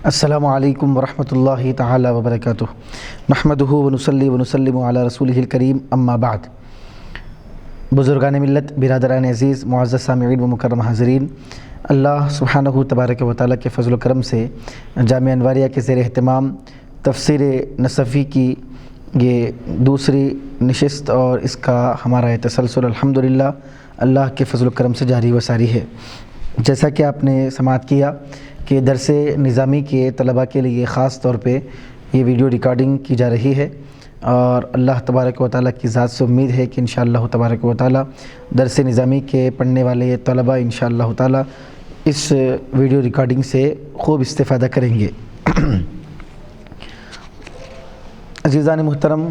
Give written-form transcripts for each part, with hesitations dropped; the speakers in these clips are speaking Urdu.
السلام علیکم ورحمۃ اللہ تعالی وبرکاتہ۔ نحمدہ ونصلی ونسلم علی رسولہ الکریم، اما بعد۔ بزرگان ملت، برادران عزیز، معزز سامعین و مکرم حاضرین، اللہ سبحانہ تبارک و تعالیٰ کے فضل و کرم سے جامعہ انواریہ کے زیر اہتمام تفسیر نصفی کی یہ دوسری نشست اور اس کا ہمارا تسلسل الحمدللہ اللہ کے فضل و کرم سے جاری و ساری ہے۔ جیسا کہ آپ نے سماعت کیا کہ درس نظامی کے طلباء کے لیے خاص طور پہ یہ ویڈیو ریکارڈنگ کی جا رہی ہے، اور اللہ تبارک و تعالیٰ کی ذات سے امید ہے کہ انشاءاللہ تبارک و تعالیٰ درس نظامی کے پڑھنے والے یہ طلباء انشاءاللہ تعالیٰ اس ویڈیو ریکارڈنگ سے خوب استفادہ کریں گے۔ عزیزان محترم،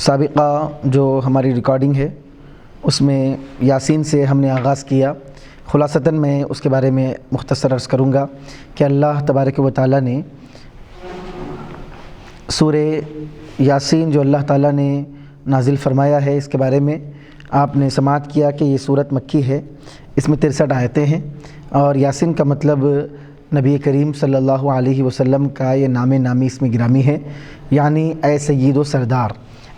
سابقہ جو ہماری ریکارڈنگ ہے اس میں یاسین سے ہم نے آغاز کیا۔ خلاصتاً میں اس کے بارے میں مختصر عرض کروں گا کہ اللہ تبارک و تعالیٰ نے سورہ یاسین جو اللہ تعالیٰ نے نازل فرمایا ہے، اس کے بارے میں آپ نے سماعت کیا کہ یہ سورت مکی ہے، اس میں 63 آیتیں ہیں، اور یاسین کا مطلب نبی کریم صلی اللہ علیہ وسلم کا یہ نامی اس میں گرامی ہے، یعنی اے سید و سردار۔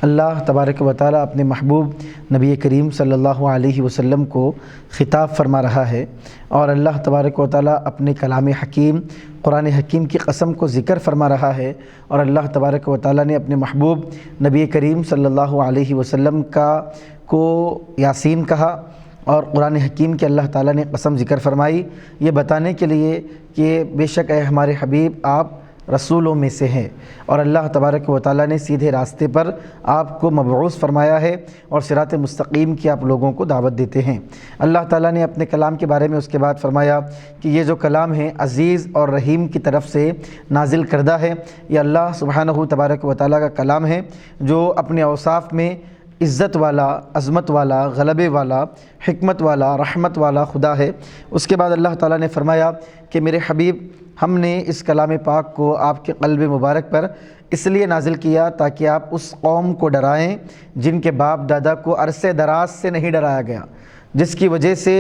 اللہ تبارک و تعالیٰ اپنے محبوب نبی کریم صلی اللہ علیہ وسلم کو خطاب فرما رہا ہے، اور اللہ تبارک و تعالیٰ اپنے کلام حکیم قرآن حکیم کی قسم کو ذکر فرما رہا ہے، اور اللہ تبارک و تعالیٰ نے اپنے محبوب نبی کریم صلی اللہ علیہ وسلم کو یاسین کہا، اور قرآن حکیم کے اللہ تعالیٰ نے قسم ذکر فرمائی، یہ بتانے کے لیے کہ بے شک اے ہمارے حبیب آپ رسولوں میں سے ہیں، اور اللہ تبارک و تعالیٰ نے سیدھے راستے پر آپ کو مبعوث فرمایا ہے، اور صراط مستقیم کی آپ لوگوں کو دعوت دیتے ہیں۔ اللہ تعالیٰ نے اپنے کلام کے بارے میں اس کے بعد فرمایا کہ یہ جو کلام ہے عزیز اور رحیم کی طرف سے نازل کردہ ہے، یہ اللہ سبحانہ تبارک و تعالیٰ کا کلام ہے جو اپنے اوصاف میں عزت والا، عظمت والا، غلبے والا، حکمت والا، رحمت والا خدا ہے۔ اس کے بعد اللہ تعالیٰ نے فرمایا کہ میرے حبیب، ہم نے اس کلام پاک کو آپ کے قلب مبارک پر اس لیے نازل کیا تاکہ آپ اس قوم کو ڈرائیں جن کے باپ دادا کو عرصے دراز سے نہیں ڈرایا گیا، جس کی وجہ سے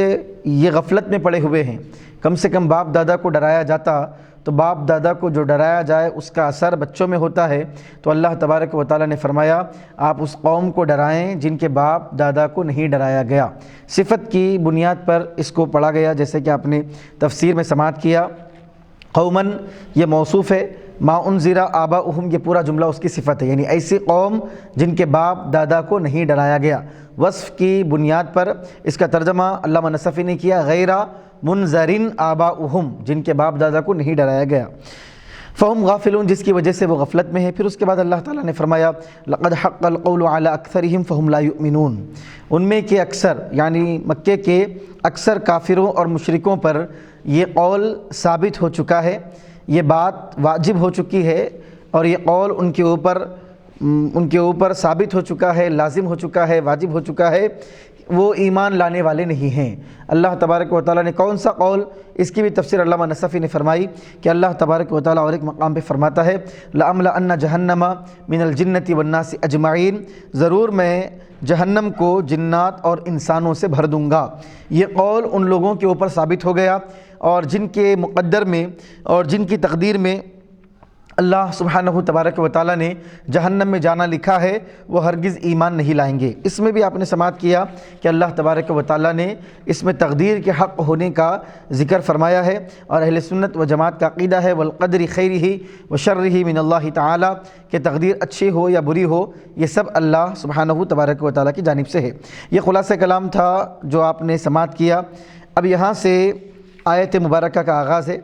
یہ غفلت میں پڑے ہوئے ہیں۔ کم سے کم باپ دادا کو ڈرایا جاتا تو باپ دادا کو جو ڈرایا جائے اس کا اثر بچوں میں ہوتا ہے، تو اللہ تبارک و تعالیٰ نے فرمایا آپ اس قوم کو ڈرائیں جن کے باپ دادا کو نہیں ڈرایا گیا۔ صفت کی بنیاد پر اس کو پڑھا گیا، جیسے کہ آپ نے تفسیر میں سماعت کیا۔ قومن یہ موصوف ہے، ما انذر آباؤہم یہ پورا جملہ اس کی صفت ہے، یعنی ایسی قوم جن کے باپ دادا کو نہیں ڈرایا گیا۔ وصف کی بنیاد پر اس کا ترجمہ علامہ نصفی نے کیا غیر منذرن آباؤہم، جن کے باپ دادا کو نہیں ڈرایا گیا۔ فہم غافلون، جس کی وجہ سے وہ غفلت میں ہے۔ پھر اس کے بعد اللہ تعالیٰ نے فرمایا لقد حق القول علی اکثرہم فہم لا یؤمنون، ان میں کے اکثر یعنی مکے کے اکثر کافروں اور مشرکوں پر یہ قول ثابت ہو چکا ہے، یہ بات واجب ہو چکی ہے، اور یہ قول ان کے اوپر ثابت ہو چکا ہے، لازم ہو چکا ہے، واجب ہو چکا ہے، وہ ایمان لانے والے نہیں ہیں۔ اللہ تبارک و تعالیٰ نے کون سا قول، اس کی بھی تفسیر علامہ نصفی نے فرمائی کہ اللہ تبارک و تعالیٰ اور ایک مقام پہ فرماتا ہے لَأَمْلَأَنَّ جَهَنَّمَ مِنَ الْجِنَّةِ وَالنَّاسِ أَجْمَعِينَ، ضرور میں جہنم کو جنات اور انسانوں سے بھر دوں گا۔ یہ قول ان لوگوں کے اوپر ثابت ہو گیا، اور جن کے مقدر میں اور جن کی تقدیر میں اللہ سبحانہ تبارک و تعالیٰ نے جہنم میں جانا لکھا ہے، وہ ہرگز ایمان نہیں لائیں گے۔ اس میں بھی آپ نے سماعت کیا کہ اللہ تبارک و تعالیٰ نے اس میں تقدیر کے حق ہونے کا ذکر فرمایا ہے، اور اہل سنت و جماعت کا عقیدہ ہے والقدر خیرہ وشرہ من اللہ تعالیٰ، کہ تقدیر اچھی ہو یا بری ہو یہ سب اللہ سبحانہ تبارک و تعالیٰ کی جانب سے ہے۔ یہ خلاصہ کلام تھا جو آپ نے سماعت کیا۔ اب یہاں سے آیت مبارکہ کا آغاز ہے۔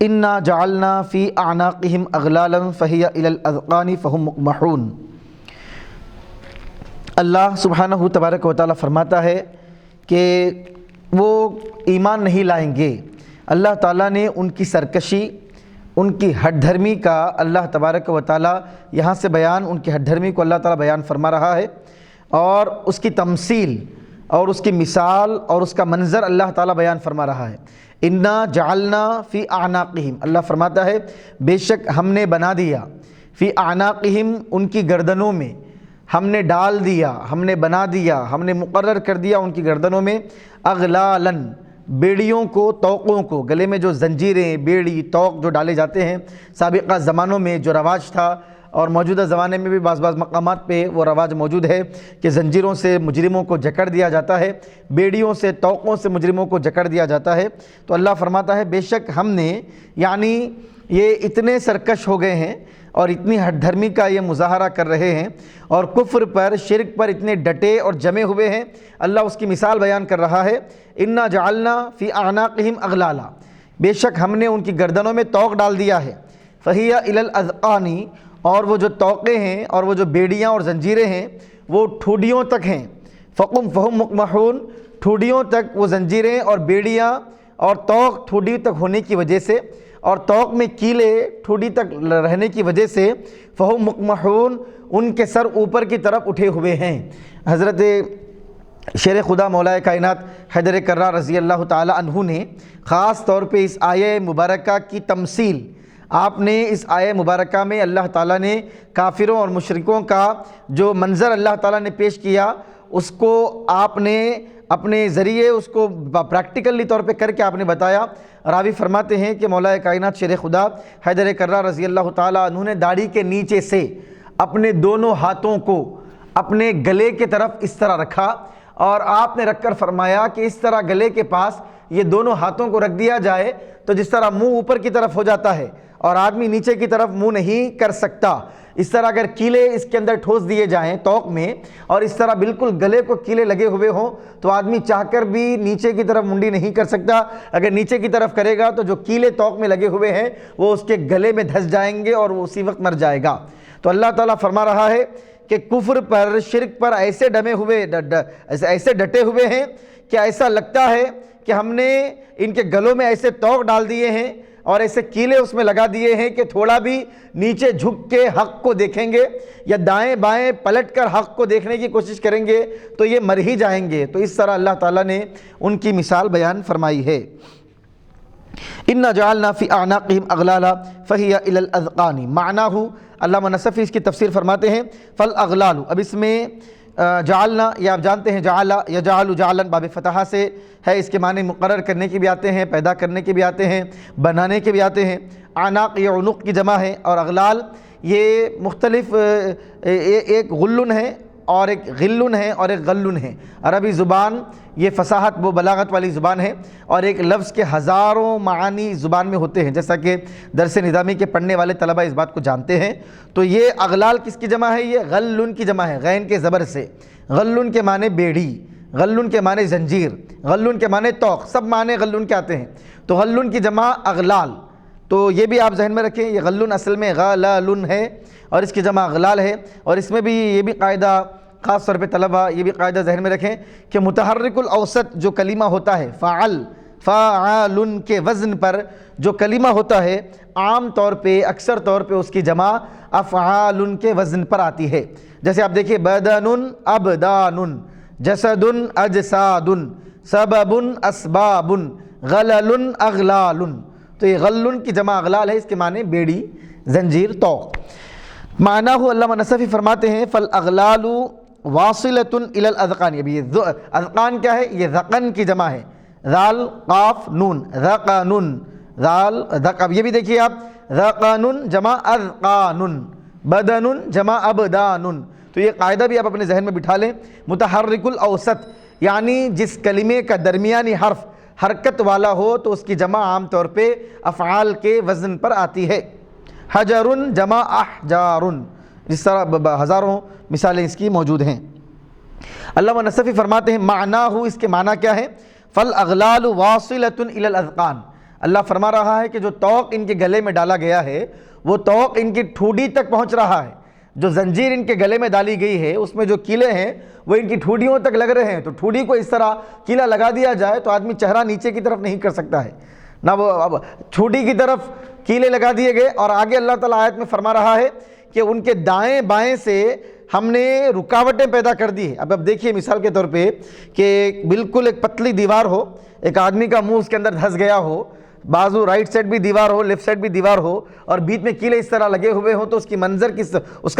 انا جعلنا فی اعناقہم اغلالا فہی الی الاذقان فہم مقمحون۔ اللہ سبحانہ تبارک و تعالیٰ فرماتا ہے کہ وہ ایمان نہیں لائیں گے۔ اللہ تعالیٰ نے ان کی سرکشی، ان کی ہٹ دھرمی کا اللہ تبارک و تعالیٰ یہاں سے بیان، ان کی ہٹ دھرمی کو اللہ تعالیٰ بیان فرما رہا ہے، اور اس کی تمثیل اور اس کی مثال اور اس کا منظر اللہ تعالیٰ بیان فرما رہا ہے۔ انا جعلنا فی اعناقہم، اللہ فرماتا ہے بے شک ہم نے بنا دیا، فی اعناقہم ان کی گردنوں میں، ہم نے ڈال دیا، ہم نے بنا دیا، ہم نے مقرر کر دیا ان کی گردنوں میں، اغلالن بیڑیوں کو، توقوں کو، گلے میں جو زنجیریں، بیڑی، توق جو ڈالے جاتے ہیں، سابقہ زمانوں میں جو رواج تھا اور موجودہ زمانے میں بھی بعض مقامات پہ وہ رواج موجود ہے کہ زنجیروں سے مجرموں کو جکڑ دیا جاتا ہے، بیڑیوں سے، توقوں سے مجرموں کو جکڑ دیا جاتا ہے۔ تو اللہ فرماتا ہے بے شک ہم نے، یعنی یہ اتنے سرکش ہو گئے ہیں اور اتنی ہٹ دھرمی کا یہ مظاہرہ کر رہے ہیں اور کفر پر، شرک پر اتنے ڈٹے اور جمے ہوئے ہیں۔ اللہ اس کی مثال بیان کر رہا ہے، انا جعلنا فی اعناقہم اغلالا، بے شک ہم نے ان کی گردنوں میں طوق ڈال دیا ہے، فہی الی الاذقان، اور وہ جو طوقیں ہیں اور وہ جو بیڑیاں اور زنجیریں ہیں وہ ٹھوڈیوں تک ہیں، فہم مقمحون، ٹھوڈیوں تک وہ زنجیریں اور بیڑیاں اور طوق ٹھوڈی تک ہونے کی وجہ سے، اور طوق میں کیلے ٹھوڈی تک رہنے کی وجہ سے، فہم مقمحون، ان کے سر اوپر کی طرف اٹھے ہوئے ہیں۔ حضرت شیر خدا مولا کائنات حیدر کرار رضی اللہ تعالی عنہ نے خاص طور پہ اس آیہ مبارکہ کی تمثیل، آپ نے اس آیہ مبارکہ میں اللہ تعالیٰ نے کافروں اور مشرکوں کا جو منظر اللہ تعالیٰ نے پیش کیا، اس کو آپ نے اپنے ذریعے اس کو پریکٹیکلی طور پہ کر کے آپ نے بتایا۔ راوی فرماتے ہیں کہ مولا کائنات شیر خدا حیدر کرار رضی اللہ تعالیٰ عنہ نے داڑھی کے نیچے سے اپنے دونوں ہاتھوں کو اپنے گلے کی طرف اس طرح رکھا، اور آپ نے رکھ کر فرمایا کہ اس طرح گلے کے پاس یہ دونوں ہاتھوں کو رکھ دیا جائے تو جس طرح منہ اوپر کی طرف ہو جاتا ہے اور آدمی نیچے کی طرف منہ نہیں کر سکتا، اس طرح اگر کیلے اس کے اندر ٹھوس دیے جائیں طوق میں، اور اس طرح بالکل گلے کو کیلے لگے ہوئے ہوں تو آدمی چاہ کر بھی نیچے کی طرف منڈی نہیں کر سکتا۔ اگر نیچے کی طرف کرے گا تو جو کیلے طوق میں لگے ہوئے ہیں وہ اس کے گلے میں دھس جائیں گے اور وہ اسی وقت مر جائے گا۔ تو اللہ تعالیٰ فرما رہا ہے کہ کفر پر، شرک پر ایسے ڈٹے ہوئے ہیں کہ ایسا لگتا ہے کہ ہم نے ان کے گلوں میں ایسے طوق ڈال دیے ہیں اور ایسے کیلے اس میں لگا دیے ہیں کہ تھوڑا بھی نیچے جھک کے حق کو دیکھیں گے یا دائیں بائیں پلٹ کر حق کو دیکھنے کی کوشش کریں گے تو یہ مر ہی جائیں گے۔ تو اس طرح اللہ تعالیٰ نے ان کی مثال بیان فرمائی ہے۔ انا جعلنا فی اعناقہم اغلالا فہی الی الاذقان، معناہ علامہ نصفی اس کی تفسیر فرماتے ہیں فالاغلال، اب اس میں جعلنا، یہ آپ جانتے ہیں جعلا یجعل جعلا باب فتحہ سے ہے، اس کے معنی مقرر کرنے کے بھی آتے ہیں، پیدا کرنے کے بھی آتے ہیں، بنانے کے بھی آتے ہیں۔ اعناق یہ عنق کی جمع ہے، اور اغلال یہ مختلف، ایک غلن ہے اور ایک غلن ہے اور ایک غلن ہے۔ عربی زبان یہ فصاحت و بلاغت والی زبان ہے، اور ایک لفظ کے ہزاروں معانی زبان میں ہوتے ہیں، جیسا کہ درس نظامی کے پڑھنے والے طلبہ اس بات کو جانتے ہیں۔ تو یہ اغلال کس کی جمع ہے؟ یہ غلن کی جمع ہے، غین کے زبر سے۔ غلن کے معنی بیڑی، غلن کے معنی زنجیر، غلن کے معنی طوق، سب معنی غلن کے آتے ہیں۔ تو غلن کی جمع اغلال، تو یہ بھی آپ ذہن میں رکھیں، یہ غلن اصل میں غلالن ہے اور اس کی جمع اغلال ہے۔ اور اس میں بھی یہ بھی قاعدہ خاص طور پہ طلبہ یہ بھی قاعدہ ذہن میں رکھیں کہ متحرک الاوسط جو کلمہ ہوتا ہے، فاعل کے وزن پر جو کلمہ ہوتا ہے، عام طور پہ اکثر طور پہ اس کی جمع افعال کے وزن پر آتی ہے۔ جیسے آپ دیکھیے بدن ابدان، جسد اجساد، سبب اسباب، غلل اغلال، تو یہ غلن کی جمع اغلال ہے، اس کے معنی بیڑی، زنجیر، طوق۔ معناہ علامہ نصفی فرماتے ہیں فالاغلال واصلۃ الی الاذقان، اب یہ اذقان کیا ہے؟ یہ ذقن کی جمع ہے، ذال قاف نون، ذقن، ذال ذق، اب یہ بھی دیکھیے آپ، ذقن جمع اذقان، بدن جمع ابدان۔ تو یہ قاعدہ بھی آپ اپنے ذہن میں بٹھا لیں، متحرک الاوسط یعنی جس کلمے کا درمیانی حرف حرکت والا ہو تو اس کی جمع عام طور پہ افعال کے وزن پر آتی ہے۔ حجر جمع احجار، جس طرح ہزاروں مثالیں اس کی موجود ہیں۔ علامہ نصفی فرماتے ہیں معناہ، اس کے معنی کیا ہے؟ فالاغلال واصلۃ الی الاذقان، اللہ فرما رہا ہے کہ جو طوق ان کے گلے میں ڈالا گیا ہے وہ طوق ان کی ٹھوڈی تک پہنچ رہا ہے۔ جو زنجیر ان کے گلے میں ڈالی گئی ہے اس میں جو کیلے ہیں وہ ان کی ٹھوڈیوں تک لگ رہے ہیں، تو ٹھوڈی کو اس طرح کیلا لگا دیا جائے تو آدمی چہرہ نیچے کی طرف نہیں کر سکتا ہے، نہ وہ اب ٹھوڈی کی طرف کیلے لگا دیے گئے۔ اور آگے اللہ تعالیٰ آیت میں فرما رہا ہے کہ ان کے دائیں بائیں سے ہم نے رکاوٹیں پیدا کر دی ہے۔ اب دیکھیے مثال کے طور پہ کہ بالکل ایک پتلی دیوار ہو، ایک آدمی کا منہ اس کے اندر دھس گیا ہو، بازو رائٹ سائڈ بھی دیوار ہو، لیفٹ سائڈ بھی دیوار ہو اور بیچ میں کیلے اس طرح لگے ہوئے ہوں تو اس کا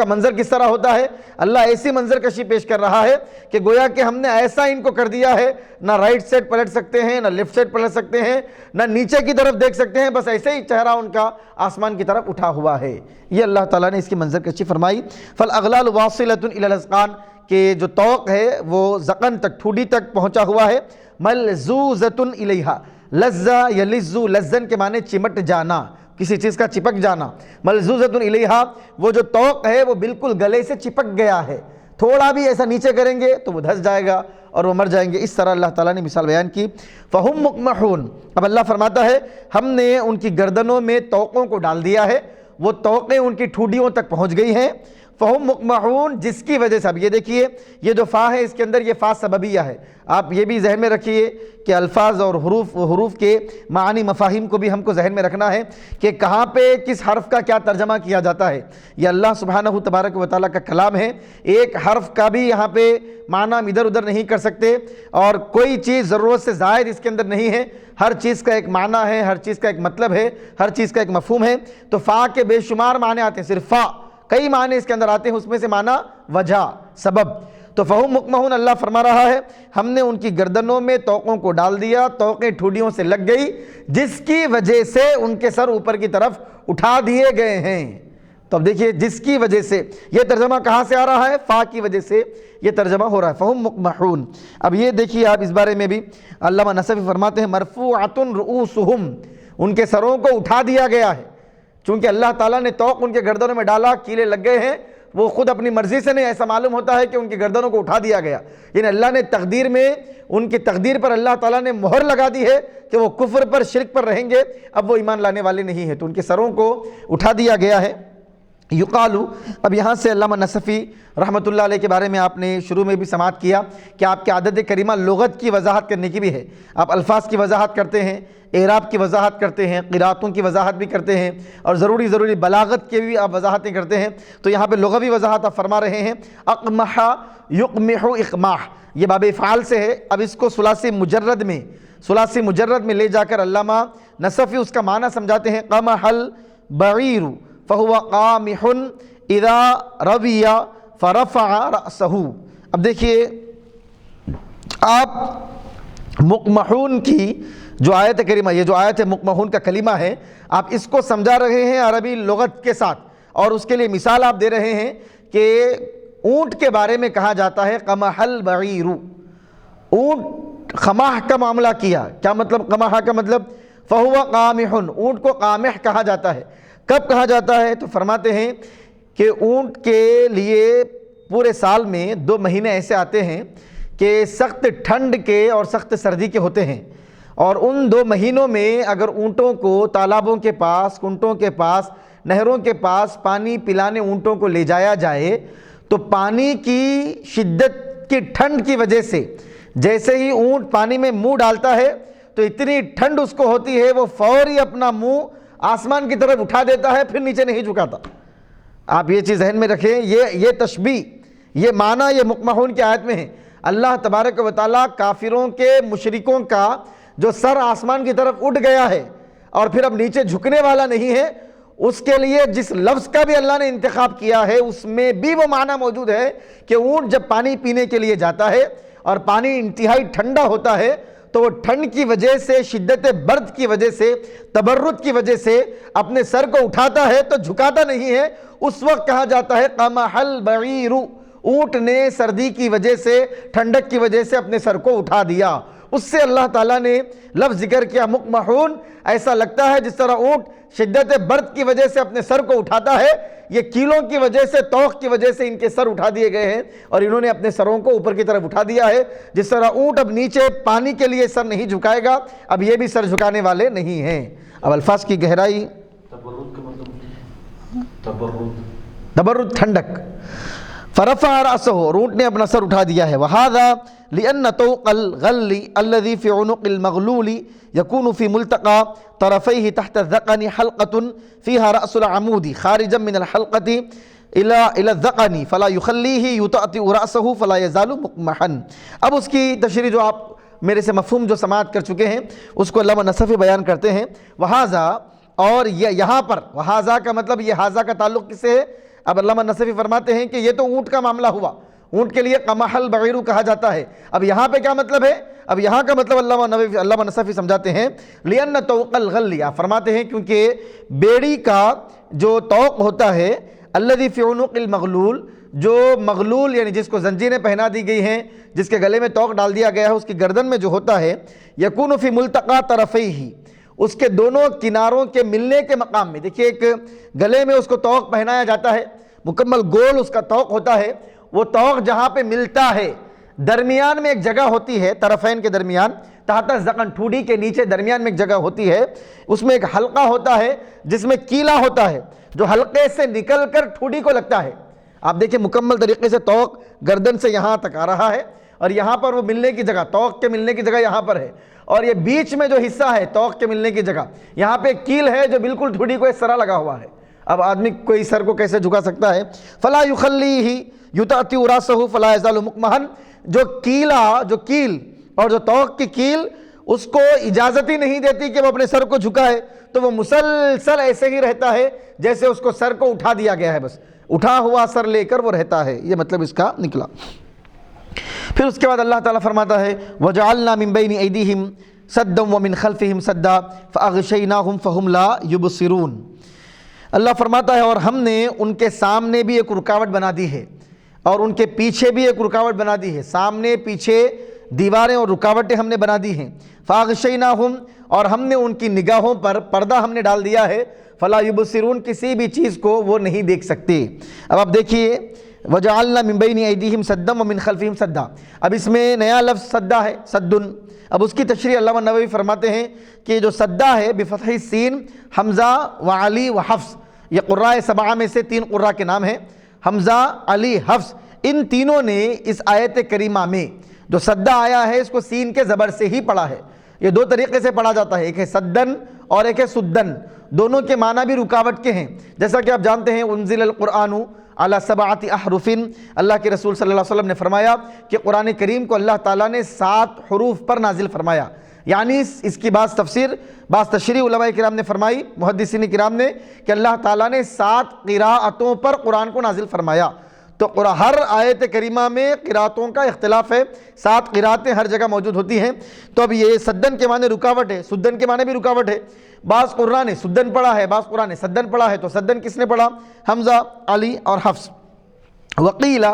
منظر کس طرح ہوتا ہے؟ اللہ ایسی منظر کشی پیش کر رہا ہے کہ گویا کہ ہم نے ایسا ان کو کر دیا ہے، نہ رائٹ سائڈ پلٹ سکتے ہیں، نہ لیفٹ سائڈ پلٹ سکتے ہیں، نہ نیچے کی طرف دیکھ سکتے ہیں، بس ایسے ہی چہرہ ان کا آسمان کی طرف اٹھا ہوا ہے۔ یہ اللہ تعالیٰ نے اس کی منظر کشی فرمائی۔ فالاغلال واصلۃ الی الاذقان، کہ جو طوق ہے وہ ذقن تک، ٹھوڈی تک پہنچا ہوا ہے۔ ملزوزۃ الیہا، لزّا یلزّو، لزّن کے معنی چمٹ جانا، کسی چیز کا چپک جانا۔ ملزوزۃ الیہا، وہ جو طوق ہے وہ بالکل گلے سے چپک گیا ہے، تھوڑا بھی ایسا نیچے کریں گے تو وہ دھس جائے گا اور وہ مر جائیں گے۔ اس طرح اللہ تعالیٰ نے مثال بیان کی۔ فہم مقمحون، اب اللہ فرماتا ہے ہم نے ان کی گردنوں میں طوقوں کو ڈال دیا ہے، وہ طوقیں ان کی ٹھوڈیوں تک پہنچ گئی ہیں۔ فہم مقمحون، جس کی وجہ سے، اب یہ دیکھیے یہ جو فا ہے اس کے اندر یہ فا سببیہ ہے۔ آپ یہ بھی ذہن میں رکھیے کہ الفاظ اور حروف کے معانی مفاہیم کو بھی ہم کو ذہن میں رکھنا ہے کہ کہاں پہ کس حرف کا کیا ترجمہ کیا جاتا ہے۔ یہ اللہ سبحانہ تبارک و تعالیٰ کا کلام ہے، ایک حرف کا بھی یہاں پہ معنی ہم ادھر ادھر نہیں کر سکتے، اور کوئی چیز ضرورت سے زائد اس کے اندر نہیں ہے۔ ہر چیز کا ایک معنی ہے، ہر چیز کا ایک مطلب ہے، ہر چیز کا ایک مفہوم ہے۔ تو فا کے بے شمار معنی آتے ہیں، صرف فا کئی معنی اس کے اندر آتے ہیں، اس میں سے معنی وجہ، سبب۔ تو فہم مقمحون، اللہ فرما رہا ہے ہم نے ان کی گردنوں میں طوقوں کو ڈال دیا، طوقیں ٹھوڈیوں سے لگ گئی، جس کی وجہ سے ان کے سر اوپر کی طرف اٹھا دیے گئے ہیں۔ تو اب دیکھیے جس کی وجہ سے، یہ ترجمہ کہاں سے آ رہا ہے؟ فا کی وجہ سے یہ ترجمہ ہو رہا ہے، فہم مقمحون۔ اب یہ دیکھیے آپ اس بارے میں بھی علامہ نصفی فرماتے ہیں مرفوعۃ رؤوسہم، ان کے سروں کو اٹھا دیا گیا ہے، چونکہ اللہ تعالیٰ نے طوق ان کے گردنوں میں ڈالا، کیلے لگ گئے ہیں، وہ خود اپنی مرضی سے نہیں، ایسا معلوم ہوتا ہے کہ ان کی گردنوں کو اٹھا دیا گیا، یعنی اللہ نے تقدیر میں، ان کی تقدیر پر اللہ تعالیٰ نے مہر لگا دی ہے کہ وہ کفر پر، شرک پر رہیں گے، اب وہ ایمان لانے والے نہیں ہیں، تو ان کے سروں کو اٹھا دیا گیا ہے۔ یقالو، اب یہاں سے علامہ نصفی رحمۃ اللہ علیہ کے بارے میں آپ نے شروع میں بھی سماعت کیا کہ آپ کی عادت کریمہ لغت کی وضاحت کرنے کی بھی ہے، آپ الفاظ کی وضاحت کرتے ہیں، اعراب کی وضاحت کرتے ہیں، قراتوں کی وضاحت بھی کرتے ہیں، اور ضروری بلاغت کی بھی آپ وضاحتیں کرتے ہیں۔ تو یہاں پہ لغوی وضاحت آپ فرما رہے ہیں، اقمح یقمح اقماح، یہ باب افعال سے ہے۔ اب اس کو ثلاثی مجرد میں لے جا کر علامہ نصفی اس کا معنی سمجھاتے ہیں، قمح البعیر فہو قامح اذا روی فرفع رأسہ۔ اب دیکھیے آپ مقمحون کی جو آیت کریمہ، یہ جو آیت مقمحون کا کلمہ ہے، آپ اس کو سمجھا رہے ہیں عربی لغت کے ساتھ، اور اس کے لیے مثال آپ دے رہے ہیں کہ اونٹ کے بارے میں کہا جاتا ہے قمح البعیر، اونٹ خماح کا معاملہ کیا۔ کیا مطلب قمح کا مطلب؟ فہو قامح، اونٹ کو قامح کہا جاتا ہے۔ کب کہا جاتا ہے؟ تو فرماتے ہیں کہ اونٹ کے لیے پورے سال میں 2 مہینے ایسے آتے ہیں کہ سخت ٹھنڈ کے اور سخت سردی کے ہوتے ہیں، اور ان 2 مہینوں میں اگر اونٹوں کو تالابوں کے پاس، کنٹوں کے پاس، نہروں کے پاس پانی پلانے اونٹوں کو لے جایا جائے تو پانی کی شدت کی ٹھنڈ کی وجہ سے جیسے ہی اونٹ پانی میں منہ ڈالتا ہے تو اتنی ٹھنڈ اس کو ہوتی ہے، وہ فوری اپنا منہ آسمان کی طرف اٹھا دیتا ہے، پھر نیچے نہیں جھکاتا۔ آپ یہ چیز ذہن میں رکھیں، یہ تشبیہ، یہ معنی یہ مقمحون کی آیت میں ہے۔ اللہ تبارک و تعالیٰ کافروں کے، مشرکوں کا جو سر آسمان کی طرف اٹھ گیا ہے اور پھر اب نیچے جھکنے والا نہیں ہے، اس کے لیے جس لفظ کا بھی اللہ نے انتخاب کیا ہے اس میں بھی وہ معنی موجود ہے کہ اونٹ جب پانی پینے کے لیے جاتا ہے اور پانی انتہائی ٹھنڈا ہوتا ہے تو وہ ٹھنڈ کی وجہ سے، شدت برد کی وجہ سے، تبرد کی وجہ سے اپنے سر کو اٹھاتا ہے تو جھکاتا نہیں ہے، اس وقت کہا جاتا ہے قمح البعیر، اونٹ نے سردی کی وجہ سے، ٹھنڈک کی وجہ سے اپنے سر کو اٹھا دیا۔ اس سے اللہ تعالیٰ نے لفظ ذکر کیا مقمحون، ایسا لگتا ہے جس طرح اونٹ شدت برد کی وجہ سے اپنے سر کو اٹھاتا ہے، یہ کیلوں کی وجہ سے، توق کی وجہ سے ان کے سر اٹھا دیے گئے ہیں اور انہوں نے اپنے سروں کو اوپر کی طرف اٹھا دیا ہے۔ جس طرح اونٹ اب نیچے پانی کے لیے سر نہیں جھکائے گا، اب یہ بھی سر جھکانے والے نہیں ہیں۔ اب الفاظ کی گہرائی، تبرد ٹھنڈک، فرفع رأسہ، اونٹ نے اپنا سر اٹھا دیا ہے۔ وہذا لأن طوق الغل الذي في عنق المغلول يكون في ملتقى طرفيه تحت الذقن حلقة فيها رأس العمود خارجا من الحلقة إلى الذقن فلا يخليه يطأطئ رأسه فلا يزال مقمحا۔ اب اس کی تشریح جو آپ میرے سے مفہوم جو سماعت کر چکے ہیں اس کو علامہ نصفی بیان کرتے ہیں۔ وہذا، اور یہاں پر وہذا کا مطلب یہ ہاذا کا تعلق کس سے ہے؟ اب علامہ نصفی فرماتے ہیں کہ یہ تو اونٹ کا معاملہ ہوا، اونٹ کے لیے قمح البعیر کہا جاتا ہے۔ اب یہاں پہ کیا مطلب ہے؟ اب یہاں کا مطلب علامہ نصفی سمجھاتے ہیں لِأَنَّ طَوْقَ الْغَلِّ، فرماتے ہیں کیونکہ بیڑی کا جو طوق ہوتا ہے الَّذِي فِي عُنُقِ الْمَغْلُولِ، جو مغلول یعنی جس کو زنجیریں پہنا دی گئی ہیں، جس کے گلے میں طوق ڈال دیا گیا ہے، اس کی گردن میں جو ہوتا ہے یکون فی ملتقى طرفیہ، اس کے دونوں کناروں کے ملنے کے مقام میں۔ دیکھیے ایک گلے میں اس کو طوق پہنایا جاتا ہے، مکمل گول اس کا طوق ہوتا ہے، وہ طوق جہاں پہ ملتا ہے درمیان میں ایک جگہ ہوتی ہے، طرفین کے درمیان، تحت الذقن ٹھوڈی کے نیچے درمیان میں ایک جگہ ہوتی ہے، اس میں ایک حلقہ ہوتا ہے جس میں کیلا ہوتا ہے جو حلقے سے نکل کر ٹھوڈی کو لگتا ہے۔ آپ دیکھیں مکمل طریقے سے طوق گردن سے یہاں تک آ رہا ہے، اور یہاں پر وہ ملنے کی جگہ، طوق کے ملنے کی جگہ یہاں پر ہے، اور یہ بیچ میں جو حصہ ہے طوق کے ملنے کی جگہ، یہاں پہ ایک کیل ہے جو بالکل ٹھوڈی کو اس طرح لگا ہوا ہے۔ اب آدمی کوئی سر کو کیسے جھکا سکتا ہے؟ فلا یخلیہ یطأطی راسہ فلا یزال مکمہن، جو کیل اور جو طوق کی کیل اس کو اجازت ہی نہیں دیتی کہ وہ اپنے سر کو جھکائے، تو وہ مسلسل ایسے ہی رہتا ہے جیسے اس کو سر کو اٹھا دیا گیا ہے، بس اٹھا ہوا سر لے کر وہ رہتا ہے۔ یہ مطلب اس کا نکلا۔ پھر اس کے بعد اللہ تعالیٰ فرماتا ہے وَجَعَلْنَا مِن بَيْنِ أَيْدِيهِمْ سَدًّا وَمِنْ خَلْفِهِمْ سَدًّا فَأَغْشَيْنَاهُمْ فَهُمْ لَا يُبْصِرُونَ۔ اللہ فرماتا ہے اور ہم نے ان کے سامنے بھی ایک رکاوٹ بنا دی ہے اور ان کے پیچھے بھی ایک رکاوٹ بنا دی ہے، سامنے پیچھے دیواریں اور رکاوٹیں ہم نے بنا دی ہیں۔ فَأَغْشَيْنَاهُمْ، اور ہم نے ان کی نگاہوں پر پردہ ہم نے ڈال دیا ہے، فَلَا يُبْصِرُونَ، کسی بھی چیز کو وہ نہیں دیکھ سکتے۔ اب آپ دیکھیے وَجَعَلْنَا مِن بَيْنِ أَيْدِيهِمْ سَدًّا وَمِنْ خَلْفِهِمْ سَدًّا، اب اس میں نیا لفظ سدا ہے، سدن۔ اب اس کی تشریح علامہ نووی فرماتے ہیں کہ جو سدا ہے بفتح السین، حمزہ وعلی وحفص، یہ قراء سبعہ میں سے 3 قراء کے نام ہیں، حمزہ، علی، حفص، ان تینوں نے اس آیت کریمہ میں جو سدا آیا ہے اس کو سین کے زبر سے ہی پڑھا ہے۔ یہ 2 طریقے سے پڑھا جاتا ہے، ایک ہے سدن اور ایک ہے سدن، دونوں کے معنی بھی رکاوٹ کے ہیں۔ جیسا کہ آپ جانتے ہیں انزل القرآن علی 7 احرف، اللہ کے رسول صلی اللہ علیہ وسلم نے فرمایا کہ قرآن کریم کو اللہ تعالیٰ نے 7 حروف پر نازل فرمایا، یعنی اس کی بعض تشریح علماء کرام نے فرمائی، محدثین کرام نے، کہ اللہ تعالیٰ نے 7 قراءتوں پر قرآن کو نازل فرمایا۔ تو ہر آیت کریمہ میں قراءتوں کا اختلاف ہے، 7 قراءتیں ہر جگہ موجود ہوتی ہیں۔ تو اب یہ سدن کے معنی رکاوٹ ہے، سدن کے معنی بھی رکاوٹ ہے۔ بعض قراء نے سدن پڑھا ہے، بعض قراء نے سدن پڑھا ہے، تو سدن کس نے پڑھا؟ حمزہ، علی اور حفص۔ وقیل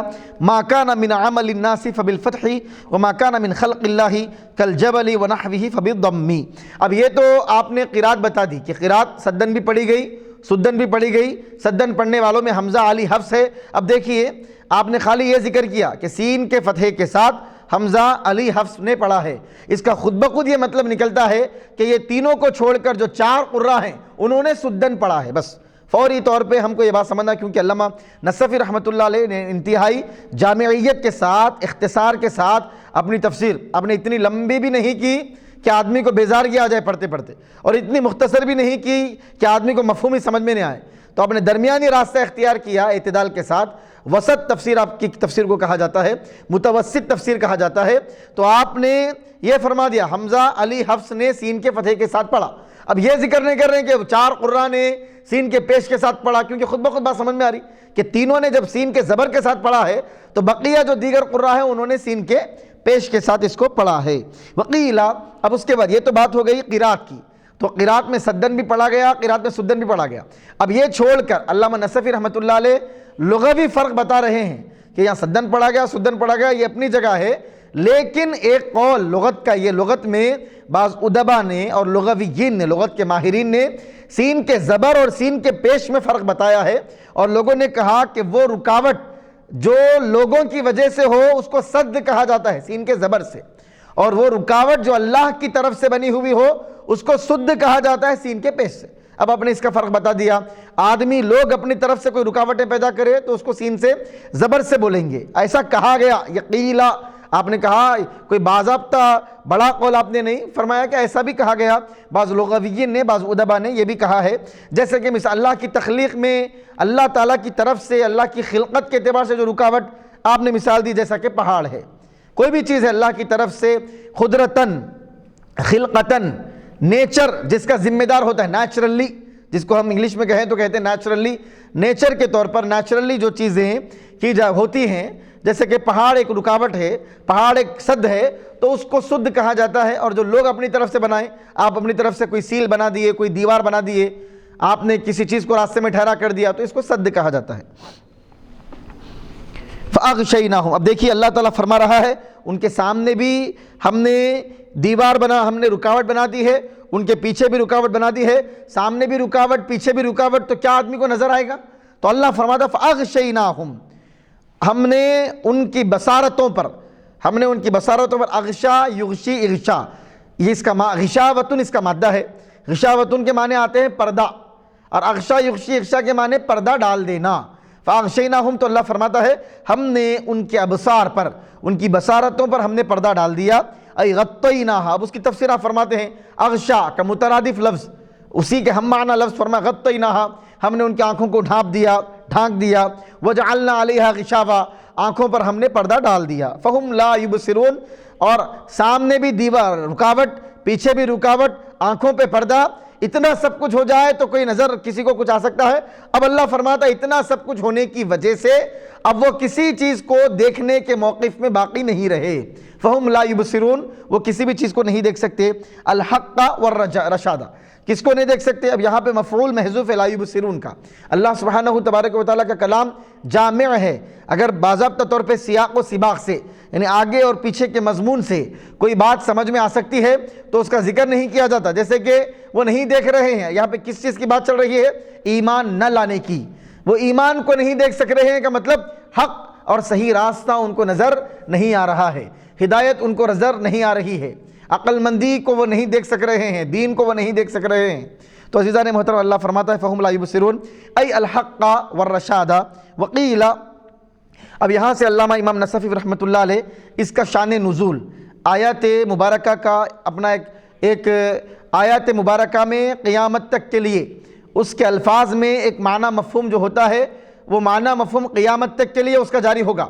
ما کان من عمل الناس فبالفتح وما کان من خلق اللہ کالجبل ونحوہ فبالضم۔ اب یہ تو آپ نے قراءت بتا دی کہ قراءت سدن بھی پڑھی گئی، سدن بھی پڑھی گئی، سدن پڑھنے والوں میں حمزہ، علی، حفص ہے۔ اب دیکھیے آپ نے خالی یہ ذکر کیا کہ سین کے فتحے کے ساتھ حمزہ، علی، حفص نے پڑھا ہے، اس کا خود بخود یہ مطلب نکلتا ہے کہ یہ تینوں کو چھوڑ کر جو 4 قراء ہیں انہوں نے سدن پڑھا ہے۔ بس فوری طور پہ ہم کو یہ بات سمجھنا، کیونکہ علامہ نصفی رحمۃ اللہ علیہ نے انتہائی جامعیت کے ساتھ، اختصار کے ساتھ اپنی تفسیر آپ نے اتنی لمبی بھی نہیں کی کہ آدمی کو بیزار کیا جائے پڑھتے پڑھتے، اور اتنی مختصر بھی نہیں کی کہ آدمی کو مفہوم ہی سمجھ میں نہیں آئے، تو آپ نے درمیانی راستہ اختیار کیا اعتدال کے ساتھ۔ وسط تفسیر آپ کی تفسیر کو کہا جاتا ہے، متوسط تفسیر کہا جاتا ہے۔ تو آپ نے یہ فرما دیا حمزہ، علی، حفص نے سین کے فتحے کے ساتھ پڑھا۔ اب یہ ذکر نہیں کر رہے ہیں کہ 4 قراء نے سین کے پیش کے ساتھ پڑھا، کیونکہ خود بخود بات سمجھ میں آ رہی کہ تینوں نے جب سین کے زبر کے ساتھ پڑھا ہے تو بقیہ جو دیگر قراء ہیں انہوں نے سین کے پیش کے ساتھ اس کو پڑھا ہے۔ وقیل، اب اس کے بعد یہ تو بات ہو گئی قراءت کی، تو قراءت میں سدن بھی پڑھا گیا، قراءت میں سدن بھی پڑھا گیا۔ اب یہ چھوڑ کر علامہ نصفی رحمۃ اللہ علیہ لغوی فرق بتا رہے ہیں کہ یہاں سدن پڑھا گیا، سدن پڑھا گیا، یہ اپنی جگہ ہے، لیکن ایک قول لغت کا، یہ لغت میں بعض ادبا نے اور لغویین نے، لغت کے ماہرین نے سین کے زبر اور سین کے پیش میں فرق بتایا ہے، اور لوگوں نے کہا کہ وہ رکاوٹ جو لوگوں کی وجہ سے ہو اس کو سد کہا جاتا ہے سین کے زبر سے، اور وہ رکاوٹ جو اللہ کی طرف سے بنی ہوئی ہو اس کو سد کہا جاتا ہے سین کے پیش سے۔ اب آپ نے اس کا فرق بتا دیا، آدمی لوگ اپنی طرف سے کوئی رکاوٹیں پیدا کرے تو اس کو سین سے زبر سے بولیں گے، ایسا کہا گیا۔ یقیلا آپ نے کہا، کوئی باضابطہ بڑا قول آپ نے نہیں فرمایا کہ ایسا بھی کہا گیا، بعض لغویین نے، بعض ادبا نے یہ بھی کہا ہے، جیسے کہ مثال اللہ کی تخلیق میں اللہ تعالیٰ کی طرف سے، اللہ کی خلقت کے اعتبار سے جو رکاوٹ آپ نے مثال دی، جیسا کہ پہاڑ ہے، کوئی بھی چیز ہے اللہ کی طرف سے قدرتاً خلقتاً نیچر جس کا ذمہ دار ہوتا ہے نیچرلی، جس کو ہم انگلش میں کہیں تو کہتے ہیں نیچرلی، نیچر کے طور پر نیچرلی جو چیزیں ہوتی ہیں، جیسے کہ پہاڑ ایک رکاوٹ ہے، پہاڑ ایک سد ہے تو اس کو سد کہا جاتا ہے، اور جو لوگ اپنی طرف سے بنائیں، آپ اپنی طرف سے کوئی سیل بنا دیے، کوئی دیوار بنا دیے، آپ نے کسی چیز کو راستے میں ٹھہرا کر دیا تو اس کو سد کہا جاتا ہے۔ فَأَغْشَيْنَاهُمْ، اب دیکھیے اللہ تعالیٰ فرما رہا ہے ان کے سامنے بھی ہم نے دیوار ہم نے رکاوٹ بنا دی ہے، ان کے پیچھے بھی رکاوٹ بنا دی ہے، سامنے بھی رکاوٹ پیچھے بھی رکاوٹ، تو کیا آدمی کو نظر آئے گا؟ تو اللہ فرماتا فَأَغْشَيْنَاهُمْ، ہم نے ان کی بصارتوں پر اغشا یغشی اغشا، یہ اس کا غشاوتن اس کا مادہ ہے، غشاوتن کے معنی آتے ہیں پردہ، اور اغشا یغشی اغشا کے معنی پردہ ڈال دینا۔ فَأَغْشَيْنَاهُمْ تو اللہ فرماتا ہے ہم نے ان کے ابصار پر، ان کی بصارتوں پر ہم نے پردہ ڈال دیا، ای غطیناہا، اب اس کی تفسیر آپ فرماتے ہیں اغشا کا مترادف لفظ، اسی کے ہم معنی لفظ فرمایا غطیناہا، ہم نے ان کی آنکھوں کو ڈھانک دیا، وجعلنا علیہا غشاوا، آنکھوں پر ہم نے پردہ ڈال دیا، فہم لا یبصرون، اور سامنے بھی دیوار رکاوٹ، پیچھے بھی رکاوٹ، آنکھوں پہ پردہ، اتنا سب کچھ ہو جائے تو کوئی نظر کسی کو کچھ آ سکتا ہے؟ اب اللہ فرماتا ہے اتنا سب کچھ ہونے کی وجہ سے اب وہ کسی چیز کو دیکھنے کے موقف میں باقی نہیں رہے، فہم لا یبصرون، وہ کسی بھی چیز کو نہیں دیکھ سکتے، الحق والرشاد، کس کو نہیں دیکھ سکتے؟ اب یہاں پہ مفعول محذوف ہے لا یبصرون کا، اللہ سبحانہ تبارک و تعالیٰ کا کلام جامع ہے، اگر باضابطہ طور پہ سیاق و سباق سے، یعنی آگے اور پیچھے کے مضمون سے کوئی بات سمجھ میں آ سکتی ہے تو اس کا ذکر نہیں کیا جاتا، جیسے کہ وہ نہیں دیکھ رہے ہیں، یہاں پہ کس چیز کی بات چل رہی ہے؟ ایمان نہ لانے کی، وہ ایمان کو نہیں دیکھ سک رہے ہیں کا مطلب حق اور صحیح راستہ ان کو نظر نہیں آ رہا ہے، ہدایت ان کو نظر نہیں آ رہی ہے، عقل مندی کو وہ نہیں دیکھ سک رہے ہیں، دین کو وہ نہیں دیکھ سک رہے ہیں۔ تو عزیزان محترم اللہ فرماتا ہے فہم لا یبصرون ای الحق والرشاد وقیل، اب یہاں سے علامہ امام نصفی رحمۃ اللہ علیہ اس کا شان نزول، آیات مبارکہ کا اپنا ایک آیات مبارکہ میں قیامت تک کے لیے اس کے الفاظ میں ایک معنی مفہوم جو ہوتا ہے وہ معنی مفہوم قیامت تک کے لیے اس کا جاری ہوگا،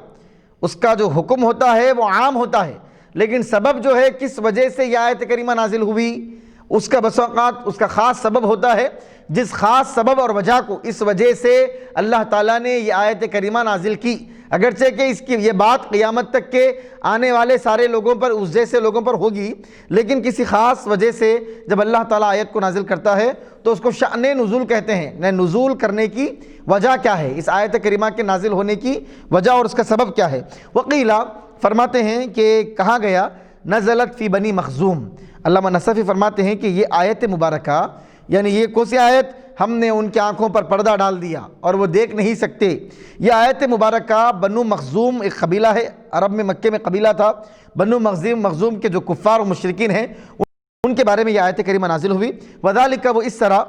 اس کا جو حکم ہوتا ہے وہ عام ہوتا ہے، لیکن سبب جو ہے کس وجہ سے یہ آیت کریمہ نازل ہوئی اس کا بس اوقات اس کا خاص سبب ہوتا ہے، جس خاص سبب اور وجہ کو اس وجہ سے اللہ تعالیٰ نے یہ آیت کریمہ نازل کی، اگرچہ کہ اس کی یہ بات قیامت تک کے آنے والے سارے لوگوں پر اس جیسے لوگوں پر ہوگی، لیکن کسی خاص وجہ سے جب اللہ تعالیٰ آیت کو نازل کرتا ہے تو اس کو شأن نزول کہتے ہیں، نزول کرنے کی وجہ کیا ہے، اس آیت کریمہ کے نازل ہونے کی وجہ اور اس کا سبب کیا ہے۔ وقیلہ فرماتے ہیں کہ کہا گیا نزلت فی بنی مخزوم، علامہ نصفی فرماتے ہیں کہ یہ آیت مبارکہ یعنی یہ کون سی آیت؟ ہم نے ان کی آنکھوں پر پردہ ڈال دیا اور وہ دیکھ نہیں سکتے، یہ آیت مبارکہ بنو مخزوم ایک قبیلہ ہے، عرب میں مکے میں قبیلہ تھا، بنو مخزوم کے جو کفار و مشرکین ہیں ان کے بارے میں یہ آیت کریمہ نازل ہوئی۔ وذالک، وہ اس طرح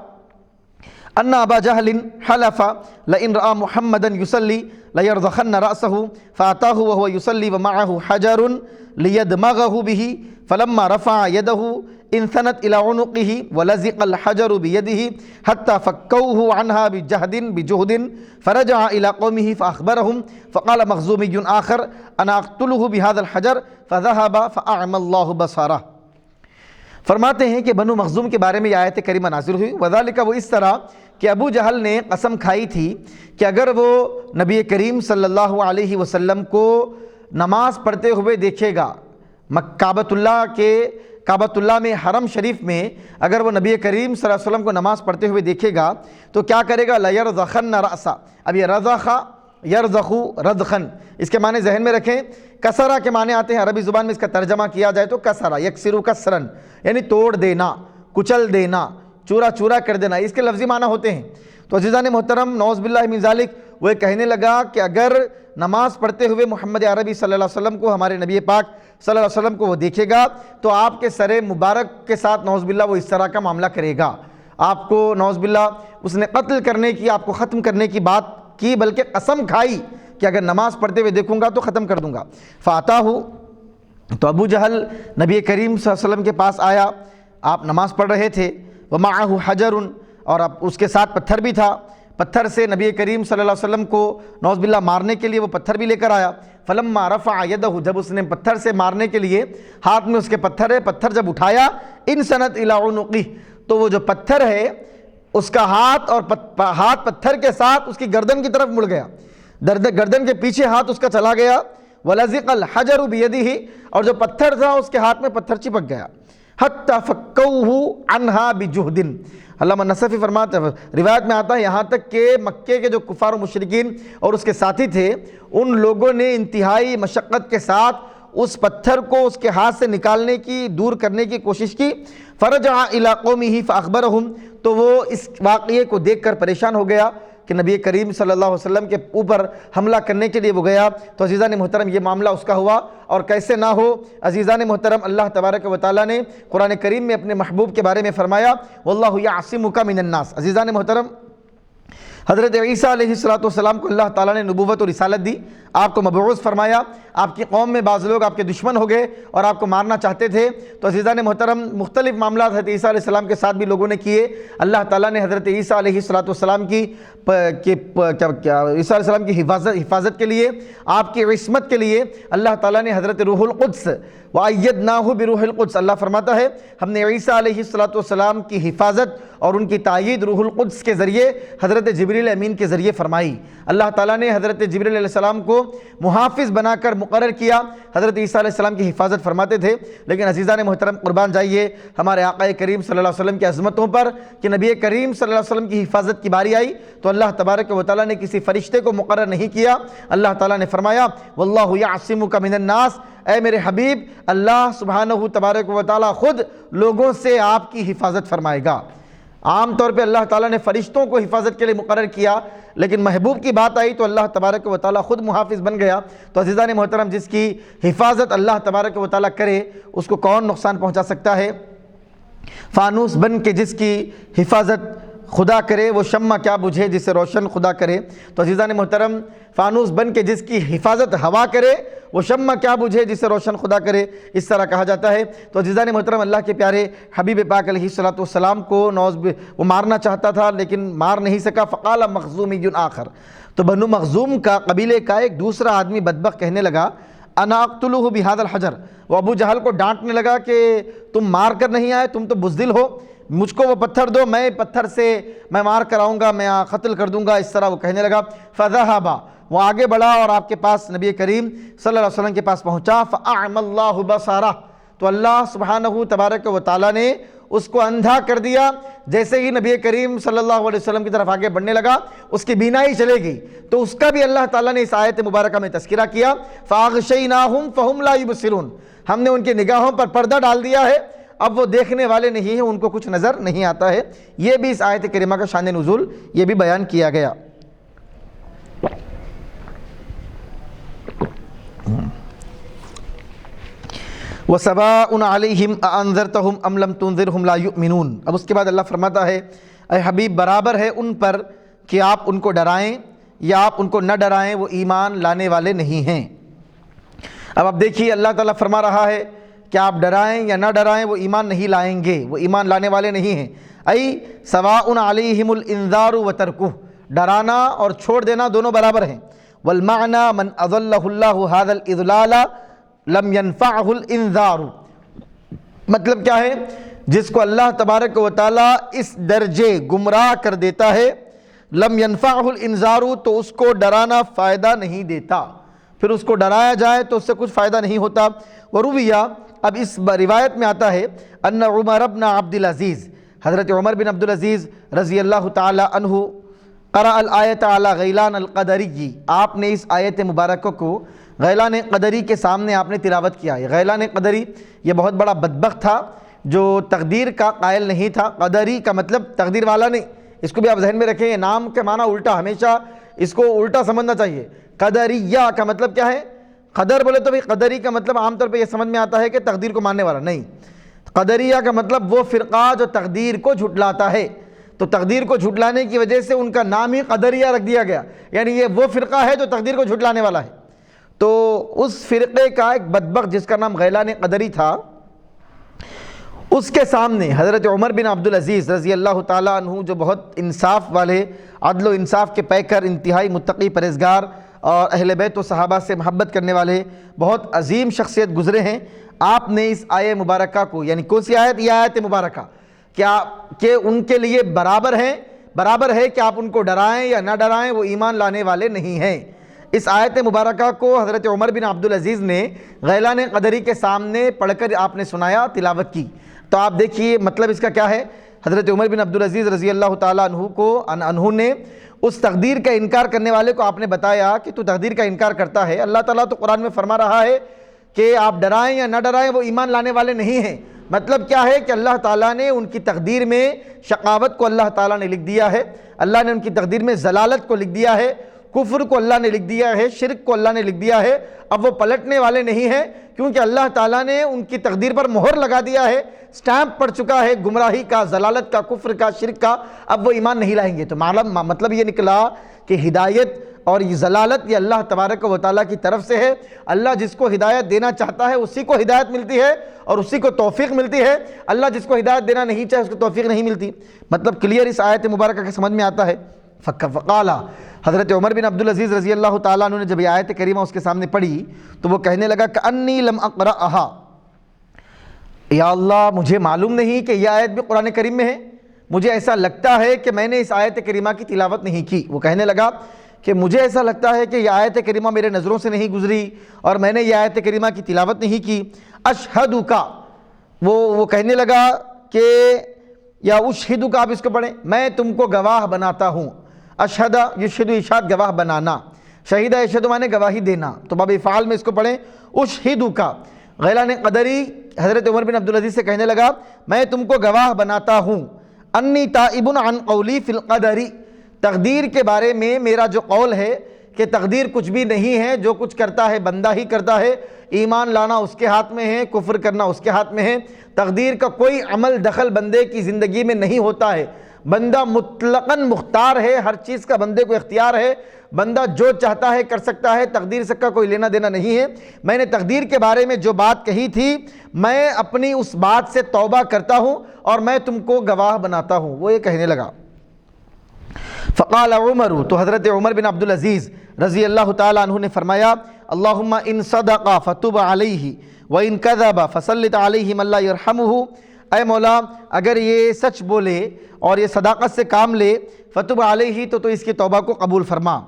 ان ابا جہل حلف لئن رأى محمدا يصلي ليرضخن رأسه فأتاه وهو يصلي ومعه حجر ليدمغه به فلما رفع يده انثنت إلى عنقه ولزق الحجر بيده حتى فكوه عنها بجهد فرجع إلى قومه فأخبرهم فقال مخزومي آخر أنا أقتله بهذا الحجر فذهب فأعمى الله بصره۔ فرماتے ہیں کہ بنو مخزوم کے بارے میں یہ آیت کریمہ نازل ہوئی، وذالک، وہ اس طرح کہ ابو جہل نے قسم کھائی تھی کہ اگر وہ نبی کریم صلی اللہ علیہ وسلم کو نماز پڑھتے ہوئے دیکھے گا کعبۃ اللہ میں حرم شریف میں، اگر وہ نبی کریم صلی اللہ علیہ وسلم کو نماز پڑھتے ہوئے دیکھے گا تو کیا کرے گا؟ لَيَرْضَخَنَّ رَأْسَ، اب یہ رضخ یرزخو ردخن اس کے معنی ذہن میں رکھیں، کسرہ کے معنی آتے ہیں عربی زبان میں، اس کا ترجمہ کیا جائے تو کسرہ یکسرو کسرن یعنی توڑ دینا، کچل دینا، چورا چورا کر دینا، اس کے لفظی معنی ہوتے ہیں۔ تو عزیزان محترم نعوذ باللہ من ذالک، وہ کہنے لگا کہ اگر نماز پڑھتے ہوئے محمد عربی صلی اللہ علیہ وسلم کو، ہمارے نبی پاک صلی اللہ علیہ وسلم کو وہ دیکھے گا تو آپ کے سر مبارک کے ساتھ نعوذ باللہ وہ اس طرح کا معاملہ کرے گا، آپ کو نعوذ باللہ اس نے قتل کرنے کی، آپ کو ختم کرنے کی بات کی، بلکہ قسم کھائی کہ اگر نماز پڑھتے ہوئے دیکھوں گا تو ختم کر دوں گا۔ فاتاہ، تو ابو جہل نبی کریم صلی اللہ علیہ وسلم کے پاس آیا، آپ نماز پڑھ رہے تھے، ومعہ حجر، اور اب اس کے ساتھ پتھر بھی تھا، پتھر سے نبی کریم صلی اللہ علیہ وسلم کو نعوذ باللہ مارنے کے لیے وہ پتھر بھی لے کر آیا۔ فلما رفع یدہ، جب اس نے پتھر سے مارنے کے لیے ہاتھ میں اس کے پتھر ہے، پتھر جب اٹھایا، انسنت الی عنقہ، تو وہ جو پتھر ہے اس کا ہاتھ اور ہاتھ پتھر کے ساتھ اس کی گردن کی طرف مڑ گیا، گردن کے پیچھے ہاتھ اس کا چلا گیا۔ وَلَزِقَ الْحَجَرُ بِيَدِهِ، اور جو پتھر تھا اس کے ہاتھ میں پتھر چپک گیا۔ حَتَّى فَكَّوْهُ عَنْهَا بِجُهْدٍ، علامہ نصفی فرماتے ہیں، روایت میں آتا ہے یہاں تک کہ مکے کے جو کفار و مشرکین اور اس کے ساتھی تھے، ان لوگوں نے انتہائی مشقت کے ساتھ اس پتھر کو اس کے ہاتھ سے نکالنے کی، دور کرنے کی کوشش کی۔ فَرَجَعَ إِلَىٰ قَوْمِهِ فَأَخْبَرَهُمْ، تو وہ اس واقعے کو دیکھ کر پریشان ہو گیا کہ نبی کریم صلی اللہ علیہ وسلم کے اوپر حملہ کرنے کے لیے وہ گیا۔ تو عزیزان محترم یہ معاملہ اس کا ہوا، اور کیسے نہ ہو عزیزان محترم، اللہ تبارک و تعالیٰ نے قرآن کریم میں اپنے محبوب کے بارے میں فرمایا وَاللَّهُ يَعْصِمُكَ مِنَ النَّاسِ۔ عزیزان محترم، حضرت عیسیٰ علیہ السلام کو اللہ تعالیٰ نے نبوت اور رسالت دی، آپ کو مبعوث فرمایا۔ آپ کی قوم میں بعض لوگ آپ کے دشمن ہو گئے اور آپ کو مارنا چاہتے تھے، تو عزیزان محترم مختلف معاملات حضرت عیسیٰ علیہ السلام کے ساتھ بھی لوگوں نے کیے۔ اللہ تعالیٰ نے حضرت عیسیٰ علیہ السلام کی عیسیٰ علیہ السلام کی حفاظت کے لیے، آپ کی عصمت کے لیے اللہ تعالیٰ نے حضرت روح القدس وَأَيَّدْنَاهُ بِرُوحِ الْقُدْسِ، اللہ فرماتا ہے ہم نے عیسیٰ علیہ السلام کی حفاظت اور ان کی تائید روح القدس کے ذریعے حضرت جبریل امین کے ذریعے فرمائی۔ اللہ تعالیٰ نے حضرت جبریل علیہ السلام کو محافظ بنا کر مقرر کیا، حضرت عیسیٰ علیہ السلام کی حفاظت فرماتے تھے۔ لیکن عزیزان محترم قربان جائیے ہمارے آقا کریم صلی اللہ علیہ وسلم کی عظمتوں پر کہ نبی کریم صلی اللہ علیہ وسلم کی حفاظت کی باری آئی تو اللہ تبارک و تعالیٰ نے کسی فرشتے کو مقرر نہیں کیا۔ اللہ تعالیٰ نے فرمایا وَاللَّهُ يَعْصِمُكَ مِنَ النَّاسِ، اے میرے حبیب اللہ سبحانہ تبارک و تعالیٰ خود لوگوں سے آپ کی حفاظت فرمائے گا۔ عام طور پہ اللہ تعالیٰ نے فرشتوں کو حفاظت کے لیے مقرر کیا، لیکن محبوب کی بات آئی تو اللہ تبارک و تعالیٰ خود محافظ بن گیا۔ تو عزیزان محترم جس کی حفاظت اللہ تبارک و تعالیٰ کرے اس کو کون نقصان پہنچا سکتا ہے؟ فانوس بن کے جس کی حفاظت خدا کرے وہ شمع کیا بجھے جسے روشن خدا کرے۔ تو عزیزان محترم فانوس بن کے جس کی حفاظت ہوا کرے وہ شمع کیا بجھے جسے روشن خدا کرے، اس طرح کہا جاتا ہے۔ تو عزیزان محترم اللہ کے پیارے حبیب پاک علیہ السلام کو وہ مارنا چاہتا تھا لیکن مار نہیں سکا۔ فقال مخزومی آخر، تو بنو مخزوم کا قبیلے کا ایک دوسرا آدمی بدبخت کہنے لگا انا اقتلہ بہذا الحجر، وہ ابو جہل کو ڈانٹنے لگا کہ تم مار کر نہیں آئے، تم تو بزدل ہو، مجھ کو وہ پتھر دو، میں پتھر سے میں مار کر آؤں گا، میں قتل کر دوں گا، اس طرح وہ کہنے لگا۔ فذهب، وہ آگے بڑھا اور آپ کے پاس نبی کریم صلی اللہ علیہ وسلم کے پاس پہنچا۔ فأعمى الله بصره، تو اللہ سبحانہ تبارک و تعالیٰ نے اس کو اندھا کر دیا۔ جیسے ہی نبی کریم صلی اللہ علیہ وسلم کی طرف آگے بڑھنے لگا اس کی بینائی چلے گئی، تو اس کا بھی اللہ تعالیٰ نے اس آیت مبارکہ میں تذکرہ کیا۔ فَأَغْشَيْنَاهُمْ فَهُمْ لَا يُبْصِرُونَ، ہم نے ان کی نگاہوں پر پردہ ڈال دیا ہے، اب وہ دیکھنے والے نہیں ہیں، ان کو کچھ نظر نہیں آتا ہے۔ یہ بھی اس آیت کریمہ کا شان نزول یہ بھی بیان کیا گیا۔ وَسَوَاءٌ عَلَيْهِمْ أَأَنذَرْتَهُمْ أَمْ لَمْ تُنذِرْهُمْ لَا يُؤْمِنُونَ، اب اس کے بعد اللہ فرماتا ہے اے حبیب برابر ہے ان پر کہ آپ ان کو ڈرائیں یا آپ ان کو نہ ڈرائیں، وہ ایمان لانے والے نہیں ہیں۔ اب آپ دیکھیے اللہ تعالیٰ فرما رہا ہے کہ آپ ڈرائیں یا نہ ڈرائیں وہ ایمان نہیں لائیں گے، وہ ایمان لانے والے نہیں ہیں۔ ای سواء علیہم الانذار وترکہ، ڈرانا اور چھوڑ دینا دونوں برابر ہیں۔ والمعنی من اضلہ اللہ ھذا الاضلال لم ينفعہ الانذار، مطلب کیا ہے؟ جس کو اللہ تبارک و تعالیٰ اس درجے گمراہ کر دیتا ہے، لم ينفعہ الانذار، تو اس کو ڈرانا فائدہ نہیں دیتا، پھر اس کو ڈرایا جائے تو اس سے کچھ فائدہ نہیں ہوتا۔ ورویہ، اب اس روایت میں آتا ہے ان عمر بن عبد العزیز، حضرت عمر بن عبد العزیز رضی اللہ تعالی عنہ قرأ الآیت علی غیلان القدری، آپ نے اس آیت مبارکہ کو غیلان قدری کے سامنے آپ نے تلاوت کیا ہے۔ غیلان قدری یہ بہت بڑا بدبخت تھا جو تقدیر کا قائل نہیں تھا۔ قدری کا مطلب تقدیر والا نہیں، اس کو بھی آپ ذہن میں رکھیں، یہ نام کے معنی الٹا، ہمیشہ اس کو الٹا سمجھنا چاہیے۔ قدریہ کا مطلب کیا ہے؟ قدر بولے تو بھی قدری کا مطلب عام طور پہ یہ سمجھ میں آتا ہے کہ تقدیر کو ماننے والا، نہیں، قدریہ کا مطلب وہ فرقہ جو تقدیر کو جھٹلاتا ہے، تو تقدیر کو جھٹلانے کی وجہ سے ان کا نام ہی قدریہ رکھ دیا گیا، یعنی یہ وہ فرقہ ہے جو تقدیر کو جھٹلانے والا ہے۔ تو اس فرقے کا ایک بدبخت جس کا نام غیلان قدری تھا، اس کے سامنے حضرت عمر بن عبدالعزیز رضی اللہ تعالیٰ عنہ جو بہت انصاف والے، عدل و انصاف کے پیکر، انتہائی متقی پرہیزگار اور اہل بیت و صحابہ سے محبت کرنے والے بہت عظیم شخصیت گزرے ہیں، آپ نے اس آیت مبارکہ کو، یعنی کون سی آیت؟ یہ آیت مبارکہ کہ ان کے لیے برابر ہے کہ آپ ان کو ڈرائیں یا نہ ڈرائیں، وہ ایمان لانے والے نہیں ہیں۔ اس آیت مبارکہ کو حضرت عمر بن عبدالعزیز نے غیلان قدری کے سامنے پڑھ کر آپ نے سنایا، تلاوت کی۔ تو آپ دیکھیے مطلب اس کا کیا ہے۔ حضرت عمر بن عبدالعزیز رضی اللہ تعالیٰ عنہ نے اس تقدیر کا انکار کرنے والے کو آپ نے بتایا کہ تو تقدیر کا انکار کرتا ہے، اللہ تعالیٰ تو قرآن میں فرما رہا ہے کہ آپ ڈرائیں یا نہ ڈرائیں وہ ایمان لانے والے نہیں ہیں۔ مطلب کیا ہے کہ اللہ تعالیٰ نے ان کی تقدیر میں شقاوت کو اللہ تعالیٰ نے لکھ دیا ہے، اللہ نے ان کی تقدیر میں ضلالت کو لکھ دیا ہے، کفر کو اللہ نے لکھ دیا ہے، شرک کو اللہ نے لکھ دیا ہے۔ اب وہ پلٹنے والے نہیں ہیں، کیونکہ اللہ تعالیٰ نے ان کی تقدیر پر مہر لگا دیا ہے، سٹیمپ پڑ چکا ہے گمراہی کا، ضلالت کا، کفر کا، شرک کا۔ اب وہ ایمان نہیں لائیں گے۔ تو مطلب یہ نکلا کہ ہدایت اور یہ ضلالت یہ اللہ تبارک و تعالیٰ کی طرف سے ہے۔ اللہ جس کو ہدایت دینا چاہتا ہے اسی کو ہدایت ملتی ہے اور اسی کو توفیق ملتی ہے، اللہ جس کو ہدایت دینا نہیں چاہے اس کو توفیق نہیں ملتی۔ مطلب کلیئر اس آیت مبارکہ کے سمجھ میں آتا ہے۔ فقال حضرت عمر بن عبدالعزیز رضی اللہ تعالیٰ عنہ نے جب یہ آیت کریمہ اس کے سامنے پڑھی تو وہ کہنے لگا کأنی لم اقرأہا، یا اللہ مجھے معلوم نہیں کہ یہ آیت بھی قرآن کریم میں ہے، مجھے ایسا لگتا ہے کہ میں نے اس آیت کریمہ کی تلاوت نہیں کی۔ وہ کہنے لگا کہ مجھے ایسا لگتا ہے کہ یہ آیت کریمہ میرے نظروں سے نہیں گزری اور میں نے یہ آیت کریمہ کی تلاوت نہیں کی۔ اشہدک، وہ کہنے لگا کہ یا اشہدک، آپ اس کو پڑھیں، میں تم کو گواہ بناتا ہوں۔ اشہد یشہد، اشہاد گواہ بنانا، شہید یشہد مانے گواہی دینا، تو باب فعال میں اس کو پڑھیں اشہدک۔ غیلان قدری حضرت عمر بن عبدالعزیز سے کہنے لگا میں تم کو گواہ بناتا ہوں، انی تائب عن قولی فی القدر، تقدیر کے بارے میں میرا جو قول ہے کہ تقدیر کچھ بھی نہیں ہے، جو کچھ کرتا ہے بندہ ہی کرتا ہے، ایمان لانا اس کے ہاتھ میں ہے، کفر کرنا اس کے ہاتھ میں ہے، تقدیر کا کوئی عمل دخل بندے کی زندگی میں نہیں ہوتا ہے، بندہ مطلقاً مختار ہے، ہر چیز کا بندے کو اختیار ہے، بندہ جو چاہتا ہے کر سکتا ہے، تقدیر سے کا کوئی لینا دینا نہیں ہے۔ میں نے تقدیر کے بارے میں جو بات کہی تھی میں اپنی اس بات سے توبہ کرتا ہوں اور میں تم کو گواہ بناتا ہوں، وہ یہ کہنے لگا۔ فقال عمر، تو حضرت عمر بن عبدالعزیز رضی اللہ تعالیٰ عنہ نے فرمایا اللہم ان صدق فتب علیہ وان کذب فسلط علیہ من لا یرحمہ، اے مولا اگر یہ سچ بولے اور یہ صداقت سے کام لے، فتب علیہ تو اس کی توبہ کو قبول فرما،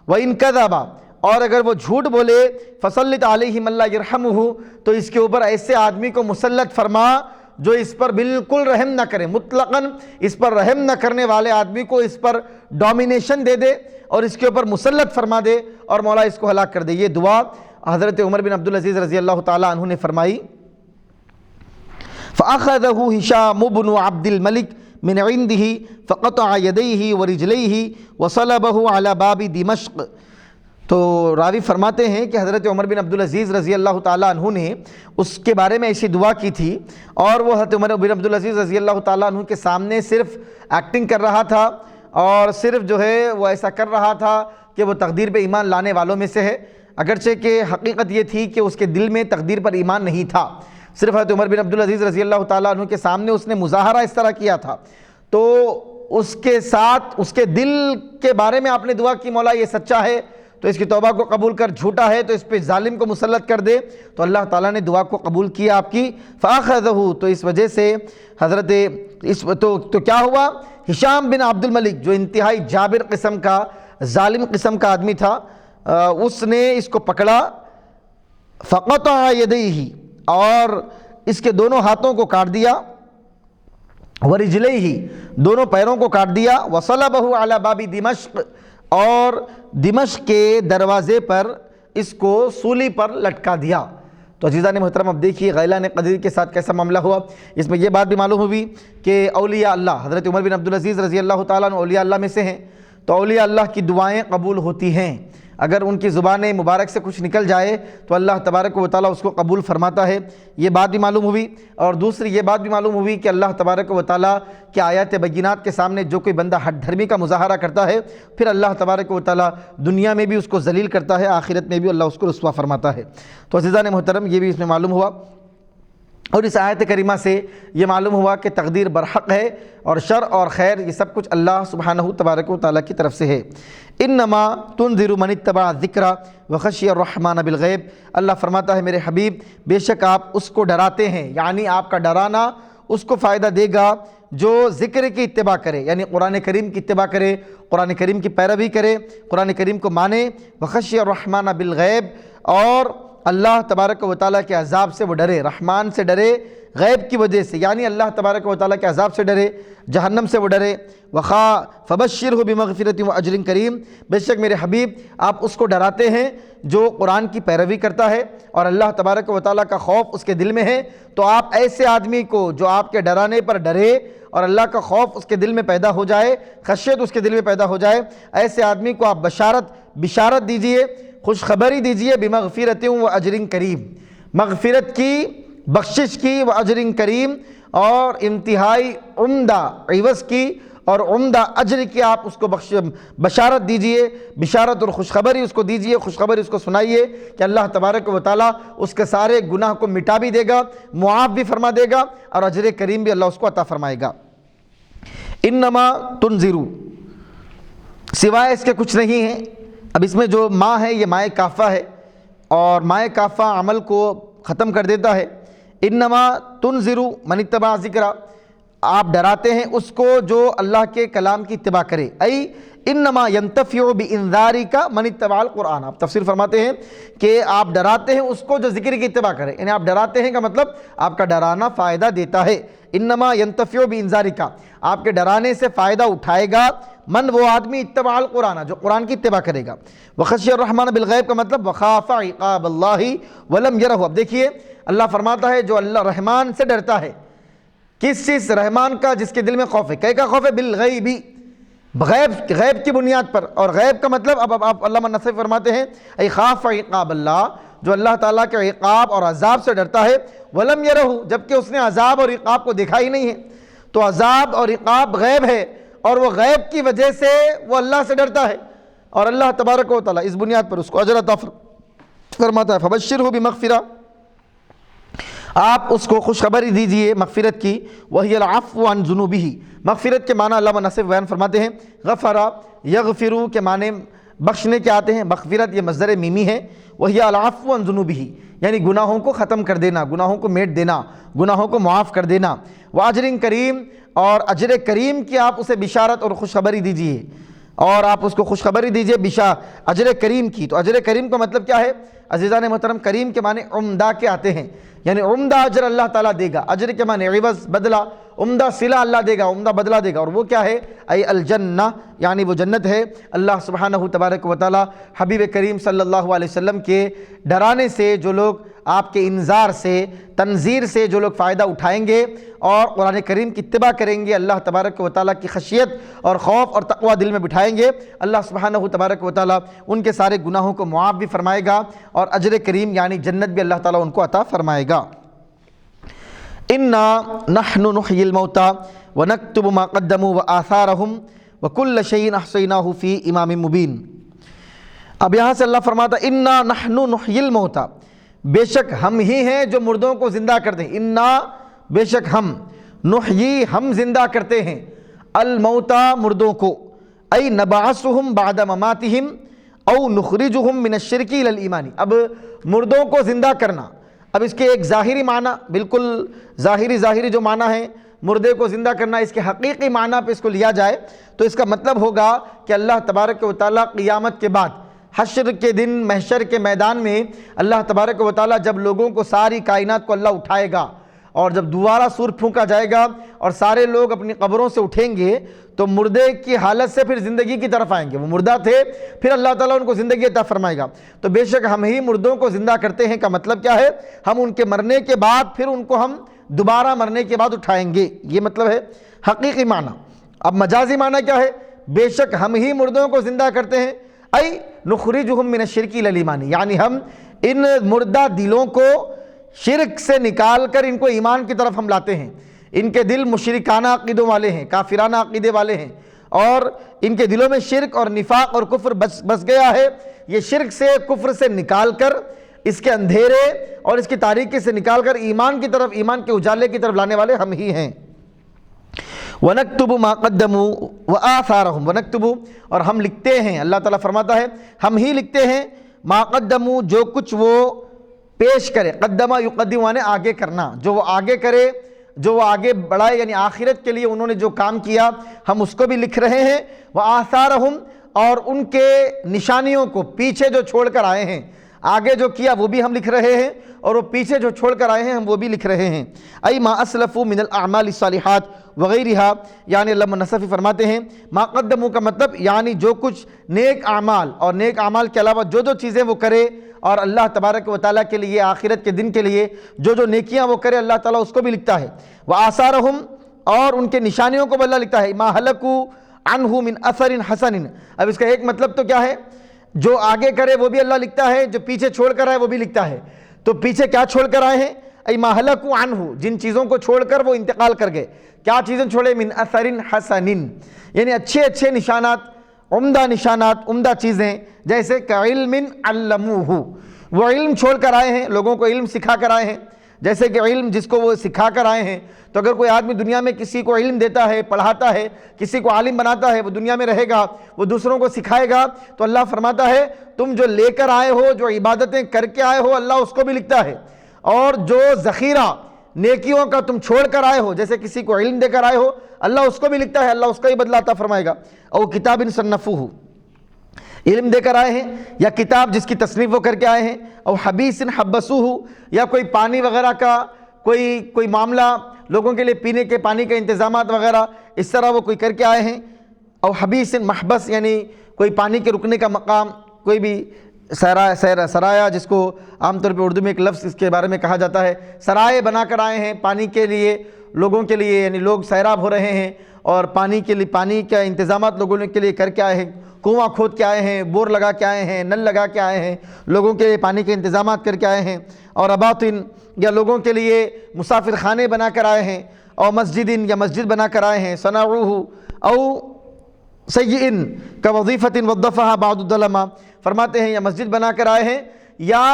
وان کذب اور اگر وہ جھوٹ بولے، فسلط علیہ من لا یرحمہ تو اس کے اوپر ایسے آدمی کو مسلط فرما جو اس پر بالکل رحم نہ کرے، مطلقاً اس پر رحم نہ کرنے والے آدمی کو اس پر ڈومینیشن دے دے اور اس کے اوپر مسلط فرما دے اور مولا اس کو ہلاک کر دے۔ یہ دعا حضرت عمر بن عبدالعزیز رضی اللہ تعالیٰ عنہ نے فرمائی۔ فأخذه ہشام بن عبد الملک من عنده فقطع يديه ورجليه وصلبه على باب دمشق۔ تو راوی فرماتے ہیں کہ حضرت عمر بن عبدالعزیز رضی اللہ تعالیٰ عنہ نے اس کے بارے میں ایسی دعا کی تھی اور وہ حضرت عمر بن عبدالعزیز رضی اللہ تعالیٰ عنہ کے سامنے صرف ایکٹنگ کر رہا تھا اور صرف جو ہے وہ ایسا کر رہا تھا کہ وہ تقدیر پہ ایمان لانے والوں میں سے ہے، اگرچہ کہ حقیقت یہ تھی کہ اس کے دل میں تقدیر پر ایمان نہیں تھا، صرف حضرت عمر بن عبدالعزیز رضی اللہ تعالیٰ عنہ کے سامنے اس نے مظاہرہ اس طرح کیا تھا، تو اس کے ساتھ اس کے دل کے بارے میں آپ نے دعا کی مولا یہ سچا ہے تو اس کی توبہ کو قبول کر، جھوٹا ہے تو اس پہ ظالم کو مسلط کر دے، تو اللہ تعالیٰ نے دعا کو قبول کیا آپ کی۔ فاخذہ، تو اس وجہ سے حضرت تو کیا ہوا، ہشام بن عبد الملک جو انتہائی جابر قسم کا، ظالم قسم کا آدمی تھا، اس نے اس کو پکڑا، فقطع یدیہ اور اس کے دونوں ہاتھوں کو کاٹ دیا، ورجلیہ دونوں پیروں کو کاٹ دیا، وصلبہ علی باب دمشق اور دمشق کے دروازے پر اس کو سولی پر لٹکا دیا۔ تو عزیزان محترم اب دیکھیے غیلان قدری کے ساتھ کیسا معاملہ ہوا۔ اس میں یہ بات بھی معلوم ہوئی کہ اولیاء اللہ حضرت عمر بن عبدالعزیز رضی اللہ تعالیٰ عنہ اولیاء اللہ میں سے ہیں، تو اولیاء اللہ کی دعائیں قبول ہوتی ہیں، اگر ان کی زبان مبارک سے کچھ نکل جائے تو اللہ تبارک و تعالیٰ اس کو قبول فرماتا ہے، یہ بات بھی معلوم ہوئی۔ اور دوسری یہ بات بھی معلوم ہوئی کہ اللہ تبارک و تعالیٰ کی آیات بینات کے سامنے جو کوئی بندہ ہٹ دھرمی کا مظاہرہ کرتا ہے پھر اللہ تبارک و تعالیٰ دنیا میں بھی اس کو ذلیل کرتا ہے، آخرت میں بھی اللہ اس کو رسوا فرماتا ہے۔ تو عزیزان محترم یہ بھی اس میں معلوم ہوا۔ اور اس آیت کریمہ سے یہ معلوم ہوا کہ تقدیر برحق ہے اور شر اور خیر یہ سب کچھ اللہ سبحانہ تبارک و تعالیٰ کی طرف سے ہے۔ انما تنذر من اتبع الذکر وخشی الرحمن بالغیب، اللہ فرماتا ہے میرے حبیب بے شک آپ اس کو ڈراتے ہیں، یعنی آپ کا ڈرانا اس کو فائدہ دے گا جو ذکر کی اتباع کرے، یعنی قرآن کریم کی اتباع کرے، قرآن کریم کی پیروی کرے، قرآن کریم کو مانے، وخشی الرحمن بالغیب، اور اللہ تبارک و تعالیٰ کے عذاب سے وہ ڈرے، رحمان سے ڈرے غیب کی وجہ سے، یعنی اللہ تبارک و تعالیٰ کے عذاب سے ڈرے، جہنم سے وہ ڈرے۔ فبشرہ بمغفرۃ واجر کریم، بے شک میرے حبیب آپ اس کو ڈراتے ہیں جو قرآن کی پیروی کرتا ہے اور اللہ تبارک و تعالیٰ کا خوف اس کے دل میں ہے، تو آپ ایسے آدمی کو جو آپ کے ڈرانے پر ڈرے اور اللہ کا خوف اس کے دل میں پیدا ہو جائے، خشیت اس کے دل میں پیدا ہو جائے، ایسے آدمی کو آپ بشارت دیجئے، خوشخبری دیجئے بمغفرۃ واجر کریم، مغفرت کی، بخشش کی، واجر کریم، اور انتہائی عمدہ عوض کی اور عمدہ اجر کی آپ اس کو بشارت دیجئے، بشارت اور خوشخبری اس کو دیجئے، خوشخبری اس کو سنائیے کہ اللہ تبارک و تعالیٰ اس کے سارے گناہ کو مٹا بھی دے گا، معاف بھی فرما دے گا، اور اجر کریم بھی اللہ اس کو عطا فرمائے گا۔ انما تنذر، سوائے اس کے کچھ نہیں ہے۔ اب اس میں جو ما ہے یہ مائے کافہ ہے، اور مائے کافہ عمل کو ختم کر دیتا ہے۔ انما تنذر من اتبع ذکر، آپ ڈراتے ہیں اس کو جو اللہ کے کلام کی اتباع کرے، ای انما ینتفع بانذارک من اتبع القرآن، آپ تفسیر فرماتے ہیں کہ آپ ڈراتے ہیں اس کو جو ذکر کی اتباع کرے، یعنی آپ ڈراتے ہیں کا مطلب آپ کا ڈرانا فائدہ دیتا ہے۔ انما ینتفع بانذارک، آپ کے ڈرانے سے فائدہ اٹھائے گا من، وہ آدمی اتبع القرآن جو قرآن کی اتباع کرے گا۔ وخشی الرحمن بالغیب کا مطلب وخاف عقاب اللہ ولم یرہ، اب دیکھیے اللہ فرماتا ہے جو اللہ رحمان سے ڈرتا ہے، کس چیز؟ رحمان کا جس کے دل میں خوف ہے، کیا کا خوف ہے؟ بالغیب، غیب کی بنیاد پر، اور غیب کا مطلب اب آپ علامہ نصفی فرماتے ہیں ای خاف عقاب اللہ، جو اللہ تعالیٰ کے عقاب اور عذاب سے ڈرتا ہے، ولم یرہ، جبکہ اس نے عذاب اور عقاب کو دیکھا ہی نہیں ہے، تو عذاب اور عقاب غیب ہے، اور وہ غیب کی وجہ سے وہ اللہ سے ڈرتا ہے، اور اللہ تبارک و تعالیٰ اس بنیاد پر اس کو اجر عطا فرماتا ہے۔ فبشرہ بمغفرہ، آپ اس کو خوشخبری دیجئے مغفرت کی، وہی العفو عن ذنوبہ، مغفرت کے معنی علامہ نصف بیان فرماتے ہیں غفر یغفر کے معنی بخشنے کے آتے ہیں، مغفرت یہ مصدر میمی ہے، وہی العفو عن ذنوبہ، یعنی گناہوں کو ختم کر دینا، گناہوں کو میٹ دینا، گناہوں کو معاف کر دینا۔ واجر کریم، اور اجر کریم کی آپ اسے بشارت اور خوشخبری دیجئے، اور آپ اس کو خوشخبری دیجئے اجر کریم کی۔ تو اجر کریم کا مطلب کیا ہے عزیزان محترم؟ کریم کے معنی عمدہ کے آتے ہیں، یعنی عمدہ اجر اللہ تعالیٰ دے گا، اجر کے معنی عوض، بدلہ، عمدہ صلہ اللہ دے گا، عمدہ بدلہ دے گا، اور وہ کیا ہے؟ ای الجنہ، یعنی وہ جنت ہے۔ اللہ سبحانہ تبارک و تعالیٰ حبیب کریم صلی اللہ علیہ وسلم کے ڈرانے سے جو لوگ، آپ کے انذار سے، تنذیر سے جو لوگ فائدہ اٹھائیں گے اور قرآن کریم کی اتباع کریں گے، اللہ تبارک و تعالیٰ کی خشیت اور خوف اور تقوی دل میں بٹھائیں گے، اللہ سبحانہ تبارک و تعالیٰ ان کے سارے گناہوں کو معاف بھی فرمائے گا، اور اجر کریم یعنی جنت بھی اللہ تعالیٰ ان کو عطا فرمائے گا۔ انا نحن نحیی الموتى ونکتب ما قدموا وآثارهم وکل شیء احصیناہ فی امام مبین۔ اب یہاں سے اللہ فرماتا انا نحن نحیی الموتى، بے شک ہم ہی ہیں جو مردوں کو زندہ کرتے ہیں، انا بے شک ہم، نحیی ہم زندہ کرتے ہیں، الموتى مردوں کو، ای نبعثهم بعد مماتهم او نخرجهم من الشرک الى الایمان۔ اب مردوں کو زندہ کرنا، اب اس کے ایک ظاہری معنی، بالکل ظاہری جو معنی ہے مردے کو زندہ کرنا، اس کے حقیقی معنی پہ اس کو لیا جائے تو اس کا مطلب ہوگا کہ اللہ تبارک و تعالیٰ قیامت کے بعد حشر کے دن محشر کے میدان میں اللہ تبارک و تعالیٰ جب لوگوں کو، ساری کائنات کو اللہ اٹھائے گا، اور جب دوبارہ سور پھونکا جائے گا اور سارے لوگ اپنی قبروں سے اٹھیں گے تو مردے کی حالت سے پھر زندگی کی طرف آئیں گے، وہ مردہ تھے، پھر اللہ تعالیٰ ان کو زندگی عطا فرمائے گا۔ تو بے شک ہم ہی مردوں کو زندہ کرتے ہیں کا مطلب کیا ہے؟ ہم ان کے مرنے کے بعد پھر ان کو ہم دوبارہ مرنے کے بعد اٹھائیں گے، یہ مطلب ہے حقیقی معنی۔ اب مجازی معنی کیا ہے؟ بے شک ہم ہی مردوں کو زندہ کرتے ہیں، ای نخرجہم من الشرک الی الایمان، یعنی ہم ان مردہ دلوں کو شرک سے نکال کر ان کو ایمان کی طرف ہم لاتے ہیں۔ ان کے دل مشرکانہ عقیدوں والے ہیں، کافرانہ عقیدے والے ہیں، اور ان کے دلوں میں شرک اور نفاق اور کفر بس گیا ہے، یہ شرک سے، کفر سے نکال کر اس کے اندھیرے اور اس کی تاریکی سے نکال کر ایمان کی طرف، ایمان کے اجالے کی طرف لانے والے ہم ہی ہیں۔ وَنَكْتُبُ مَا قَدَّمُوا وَآثَارَهُمْ وَنَكْتُبُ، اور ہم لکھتے ہیں، اللہ تعالیٰ فرماتا ہے ہم ہی لکھتے ہیں، مَا قَدَّمُوا، جو کچھ وہ پیش کرے، قدمہ یقدم یعنی آگے کرنا، جو وہ آگے کرے، جو وہ آگے بڑھائے، یعنی آخرت کے لیے انہوں نے جو کام کیا ہم اس کو بھی لکھ رہے ہیں۔ وَآثَارَهُمْ، اور ان کے نشانیوں کو، پیچھے جو چھوڑ کر آئے ہیں، آگے جو کیا وہ بھی ہم لکھ رہے ہیں، اور وہ پیچھے جو چھوڑ کر آئے ہیں ہم وہ بھی لکھ رہے ہیں۔ ای ما اسلفوا من الاعمال الصالحات وغیرہا، یعنی علامہ نصفی فرماتے ہیں ما قدموا کا مطلب یعنی جو کچھ نیک اعمال، اور نیک اعمال کے علاوہ جو جو چیزیں وہ کرے اور اللہ تبارک و تعالیٰ کے لیے، آخرت کے دن کے لیے جو جو نیکیاں وہ کرے، اللہ تعالیٰ اس کو بھی لکھتا ہے۔ وآثارہم، اور ان کے نشانیوں کو بھی اللہ لکھتا ہے۔ ما ہلکوا عنہ من اثر حسن، اب اس کا ایک مطلب تو کیا ہے، جو آگے کرے وہ بھی اللہ لکھتا ہے، جو پیچھے چھوڑ کر آئے وہ بھی لکھتا ہے۔ تو پیچھے کیا چھوڑ کر آئے ہیں، ای ما ہلکوا عنہ، جن چیزوں کو چھوڑ کر وہ انتقال کر گئے، کیا چیزیں چھوڑے، من اثر حسن، یعنی اچھے اچھے نشانات، عمدہ نشانات، عمدہ چیزیں، جیسے کہ علم علموہ، وہ علم چھوڑ کر آئے ہیں، لوگوں کو علم سکھا کر آئے ہیں، جیسے کہ علم جس کو وہ سکھا کر آئے ہیں۔ تو اگر کوئی آدمی دنیا میں کسی کو علم دیتا ہے، پڑھاتا ہے، کسی کو عالم بناتا ہے، وہ دنیا میں رہے گا، وہ دوسروں کو سکھائے گا، تو اللہ فرماتا ہے تم جو لے کر آئے ہو، جو عبادتیں کر کے آئے ہو، اللہ اس کو بھی لکھتا ہے، اور جو ذخیرہ نیکیوں کا تم چھوڑ کر آئے ہو، جیسے کسی کو علم دے کر آئے ہو، اللہ اس کو بھی لکھتا ہے، اللہ اس کا ہی بدلہ عطا فرمائے گا۔ او کتاب صنفوہ، علم دے کر آئے ہیں، یا کتاب جس کی تصنیف وہ کر کے آئے ہیں، او حبیث حبسوہ، یا کوئی پانی وغیرہ کا کوئی معاملہ، لوگوں کے لیے پینے کے پانی کے انتظامات وغیرہ، اس طرح وہ کوئی کر کے آئے ہیں۔ او حبیث محبس، یعنی کوئی پانی کے رکنے کا مقام، کوئی بھی سرایا، جس کو عام طور پہ اردو میں ایک لفظ اس کے بارے میں کہا جاتا ہے، سرائے بنا کر آئے ہیں پانی کے لیے، لوگوں کے لیے، یعنی لوگ سیراب ہو رہے ہیں اور پانی کے لیے، پانی کا انتظامات لوگوں کے لیے کر کے آئے ہیں، کنواں کھود کے آئے ہیں، بور لگا کے آئے ہیں، نل لگا کے آئے ہیں، لوگوں کے لیے پانی کے انتظامات کر کے آئے ہیں۔ اور اباطن، یا لوگوں کے لیے مسافر خانے بنا کر آئے ہیں، اور مسجدن، یا مسجد بنا کر آئے ہیں، صنعوہ او سیئن کوظیفۃ وظفها بعض الظلماء، فرماتے ہیں یا مسجد بنا کر آئے ہیں، یا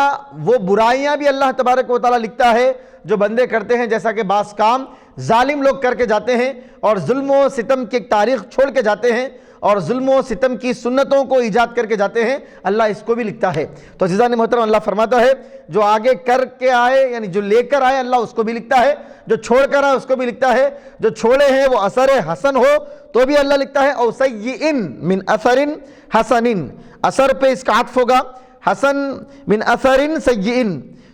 وہ برائیاں بھی اللہ تبارک و تعالیٰ لکھتا ہے جو بندے کرتے ہیں، جیسا کہ بعض کام ظالم لوگ کر کے جاتے ہیں اور ظلم و ستم کی تاریخ چھوڑ کے جاتے ہیں، اور ظلم و ستم کی سنتوں کو ایجاد کر کے جاتے ہیں، اللہ اس کو بھی لکھتا ہے۔ تو عزیزان محترم، اللہ فرماتا ہے جو آگے کر کے آئے، یعنی جو لے کر آئے، اللہ اس کو بھی لکھتا ہے، جو چھوڑ کر آئے اس کو بھی لکھتا ہے، جو چھوڑے ہیں وہ اثر حسن ہو تو بھی اللہ لکھتا ہے۔ او سیئن من اثر حسن، اثر پہ اس کا عطف ہوگا، حسن من اثر سیئن،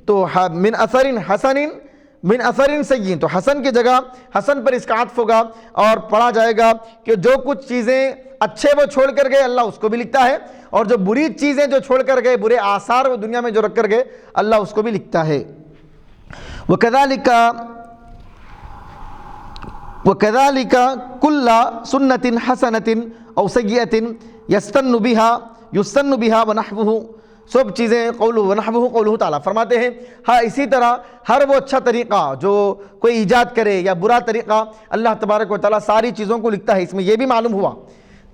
تو من اثر حسن من اثر سیئن، تو حسن کی جگہ حسن پر اس کا عطف ہوگا، اور پڑھا جائے گا کہ جو کچھ چیزیں اچھے وہ چھوڑ کر گئے اللہ اس کو بھی لکھتا ہے، اور جو بری چیزیں جو چھوڑ کر گئے، برے آثار وہ دنیا میں جو رکھ کر گئے، اللہ اس کو بھی لکھتا ہے۔ وَكَذَلِكَ كُلَّ سُنَّةٍ حَسَنَةٍ أَوْ سَيِّئَةٍ يَسْتَنُّ بِهَا وَنَحْوُهُ، سب چیزیں قولہ ونحوہ، قولہ تعالیٰ فرماتے ہیں ہاں اسی طرح ہر وہ اچھا طریقہ جو کوئی ایجاد کرے یا برا طریقہ، اللہ تبارک و تعالیٰ ساری چیزوں کو لکھتا ہے۔ اس میں یہ بھی معلوم ہوا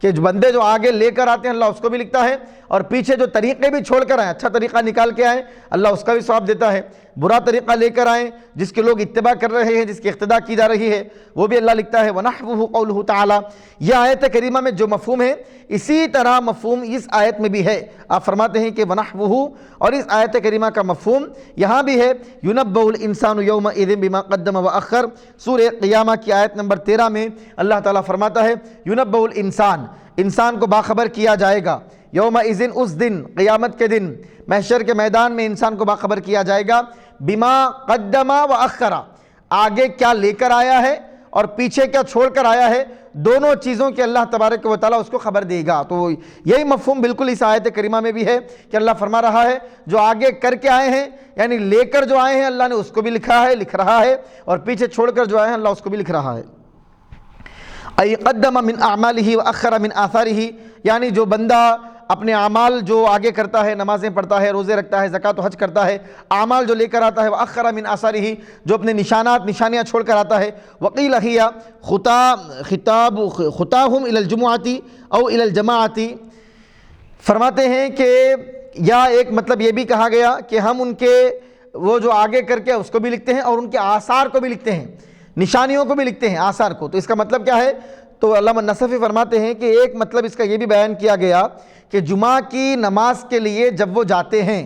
کہ جو بندے جو آگے لے کر آتے ہیں اللہ اس کو بھی لکھتا ہے، اور پیچھے جو طریقے بھی چھوڑ کر آئیں، اچھا طریقہ نکال کے آئیں، اللہ اس کا بھی ثواب دیتا ہے۔ برا طریقہ لے کر آئیں جس کے لوگ اتباع کر رہے ہیں، جس کی اقتداء کی جا رہی ہے، وہ بھی اللہ لکھتا ہے۔ وَنَحْوُهُ قَوْلُهُ تعالیٰ، یہ آیت کریمہ میں جو مفہوم ہے اسی طرح مفہوم اس آیت میں بھی ہے۔ آپ فرماتے ہیں کہ وَنَحْوُهُ، اور اس آیت کریمہ کا مفہوم یہاں بھی ہے۔ يُنَبَّأُ الْإِنسَانُ يَوْمَئِذٍ بِمَا قَدَّمَ وَأَخَّرَ، سورہ قیامہ کی آیت نمبر 13 میں اللہ تعالیٰ فرماتا ہے يُنَبَّأُ الْإِنسان، انسان کو باخبر کیا جائے گا، یومئذ، اس دن، قیامت کے دن، محشر کے میدان میں انسان کو باخبر کیا جائے گا، بما قدم و اخر، آگے کیا لے کر آیا ہے اور پیچھے کیا چھوڑ کر آیا ہے، دونوں چیزوں کے اللہ تبارک و تعالیٰ اس کو خبر دے گا۔ تو یہی مفہوم بالکل اس آیت کریمہ میں بھی ہے کہ اللہ فرما رہا ہے جو آگے کر کے آئے ہیں، یعنی لے کر جو آئے ہیں اللہ نے اس کو بھی لکھا ہے، لکھ رہا ہے، اور پیچھے چھوڑ کر جو آئے ہیں اللہ اس کو بھی لکھ رہا ہے۔ ای قدم من اعمالہ واخر من آثارہ، یعنی جو بندہ اپنے اعمال جو آگے کرتا ہے، نمازیں پڑھتا ہے، روزے رکھتا ہے، زکوٰۃ و حج کرتا ہے، اعمال جو لے کر آتا ہے، واخر من آثارہ، جو اپنے نشانیاں چھوڑ کر آتا ہے۔ وقیل ہی خطاہم الی الجمعۃ او الی الجماعۃ، فرماتے ہیں کہ یا ایک مطلب یہ بھی کہا گیا کہ ہم ان کے وہ جو آگے کر کے اس کو بھی لکھتے ہیں اور ان کے آثار کو بھی لکھتے ہیں، نشانیوں کو بھی لکھتے ہیں، آثار کو۔ تو اس کا مطلب کیا ہے؟ تو علامہ نصفی فرماتے ہیں کہ ایک مطلب اس کا یہ بھی بیان کیا گیا کہ جمعہ کی نماز کے لیے جب وہ جاتے ہیں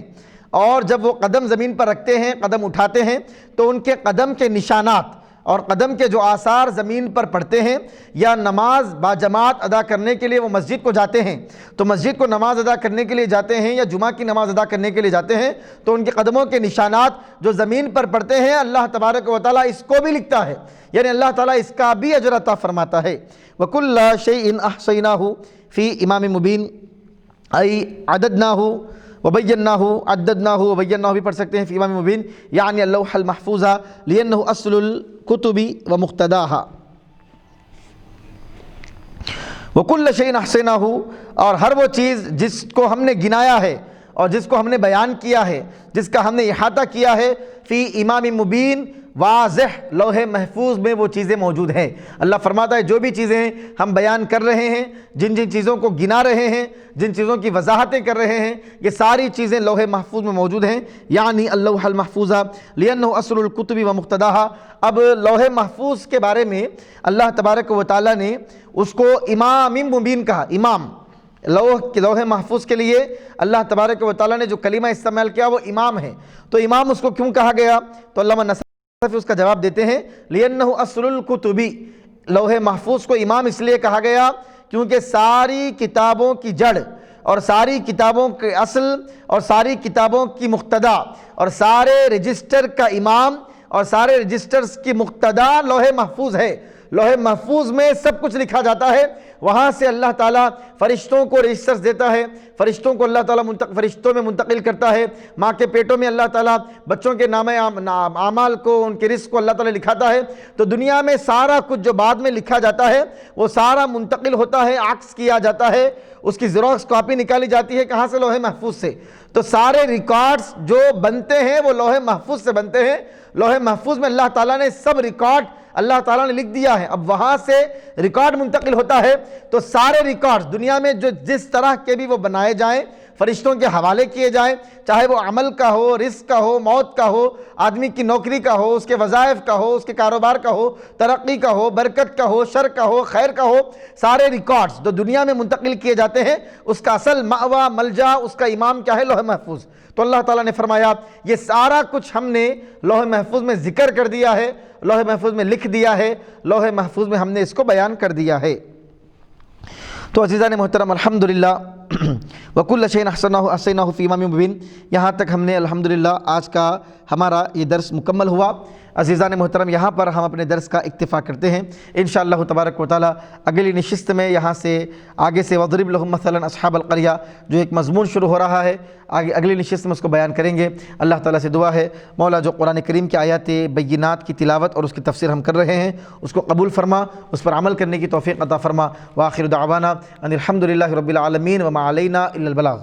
اور جب وہ قدم زمین پر رکھتے ہیں، قدم اٹھاتے ہیں، تو ان کے قدم کے نشانات اور قدم کے جو آثار زمین پر پڑتے ہیں، یا نماز باجماعت ادا کرنے کے لیے وہ مسجد کو جاتے ہیں، تو مسجد کو نماز ادا کرنے کے لیے جاتے ہیں یا جمعہ کی نماز ادا کرنے کے لیے جاتے ہیں، تو ان کے قدموں کے نشانات جو زمین پر پڑتے ہیں، اللہ تبارک و تعالیٰ اس کو بھی لکھتا ہے، یعنی اللہ تعالیٰ اس کا بھی اجر عطا فرماتا ہے۔ وَكُلَّ شَيْءٍ أَحْصَيْنَاهُ فِي إِمَامٍ مُبِينٍ، ای عددناہ وبیناہ، عددناہ وبیناہ بھی پڑھ سکتے ہیں، فی امام مبین یعنی اللوح المحفوظ لأنہ اصل الکتب ومقتداہا۔ وکل شیء احصیناہ، اور ہر وہ چیز جس کو ہم نے گنایا ہے اور جس کو ہم نے بیان کیا ہے، جس کا ہم نے احاطہ کیا ہے، فی امام مبین، واضح لوح محفوظ میں وہ چیزیں موجود ہیں۔ اللہ فرماتا ہے جو بھی چیزیں ہم بیان کر رہے ہیں، جن جن چیزوں کو گنا رہے ہیں، جن چیزوں کی وضاحتیں کر رہے ہیں، یہ ساری چیزیں لوح محفوظ میں موجود ہیں، یعنی اللوح المحفوظ لأنہ اصل الکتب ومقتداہا۔ اب لوح محفوظ کے بارے میں اللہ تبارک و تعالیٰ نے اس کو امام مبین کہا، امام۔ لوح محفوظ کے لیے اللہ تبارک و تعالیٰ نے جو کلمہ استعمال کیا وہ امام ہے، تو امام اس کو کیوں کہا گیا؟ تو علامہ نصفی اس کا جواب دیتے ہیں، لأنہ اصل الکتب، لوح محفوظ کو امام اس لیے کہا گیا کیونکہ ساری کتابوں کی جڑ اور ساری کتابوں کے اصل اور ساری کتابوں کی مقتدا اور سارے رجسٹر کا امام اور سارے رجسٹرز کی مقتدا لوح محفوظ ہے۔ لوح محفوظ میں سب کچھ لکھا جاتا ہے، وہاں سے اللہ تعالیٰ فرشتوں کو رجسٹرز دیتا ہے، فرشتوں کو اللہ تعالیٰ فرشتوں میں منتقل کرتا ہے، ماں کے پیٹوں میں اللہ تعالیٰ بچوں کے نام اعمال کو، ان کے رزق کو اللہ تعالیٰ لکھاتا ہے۔ تو دنیا میں سارا کچھ جو بعد میں لکھا جاتا ہے وہ سارا منتقل ہوتا ہے، عکس کیا جاتا ہے، اس کی زیروکس کاپی نکالی جاتی ہے، کہاں سے؟ لوح محفوظ سے۔ تو سارے ریکارڈز جو بنتے ہیں وہ لوح محفوظ سے بنتے ہیں۔ لوح محفوظ میں اللہ تعالیٰ نے سب ریکارڈ اللہ تعالیٰ نے لکھ دیا ہے، اب وہاں سے ریکارڈ منتقل ہوتا ہے، تو سارے ریکارڈز دنیا میں جو جس طرح کے بھی وہ بنائے جائیں، فرشتوں کے حوالے کیے جائیں، چاہے وہ عمل کا ہو، رزق کا ہو، موت کا ہو، آدمی کی نوکری کا ہو، اس کے وظائف کا ہو، اس کے کاروبار کا ہو، ترقی کا ہو، برکت کا ہو، شر کا ہو، خیر کا ہو، سارے ریکارڈز جو دنیا میں منتقل کیے جاتے ہیں اس کا اصل مأویٰ ملجا، اس کا امام کیا ہے؟ لوح محفوظ۔ تو اللہ تعالیٰ نے فرمایا یہ سارا کچھ ہم نے لوح محفوظ میں ذکر کر دیا ہے، لوح محفوظ میں لکھ دیا ہے، لوح محفوظ میں ہم نے اس کو بیان کر دیا ہے۔ تو عزیزان محترم، الحمدللہ وَكُلَّ شَيْءٍ أَحْصَيْنَاهُ فِي إِمَامٍ مُبِينٍ، یہاں تک ہم نے الحمدللہ آج کا ہمارا یہ درس مکمل ہوا۔ عزیزان محترم، یہاں پر ہم اپنے درس کا اکتفا کرتے ہیں، انشاءاللہ تبارک و تعالی اگلی نشست میں یہاں سے آگے سے وَضْرِبْ لَهُمْ مَثَلًا أَصْحَابَ الْقَرْيَةِ جو ایک مضمون شروع ہو رہا ہے، آگے اگلی نشست میں اس کو بیان کریں گے۔ اللہ تعالیٰ سے دعا ہے مولا جو قرآن کریم کی آیات بینات کی تلاوت اور اس کی تفسیر ہم کر رہے ہیں اس کو قبول فرما، اس پر عمل کرنے کی توفیق عطا فرما۔ وآخر دعوانا ان الحمدللہ رب العالمین وما علینا الا البلاغ۔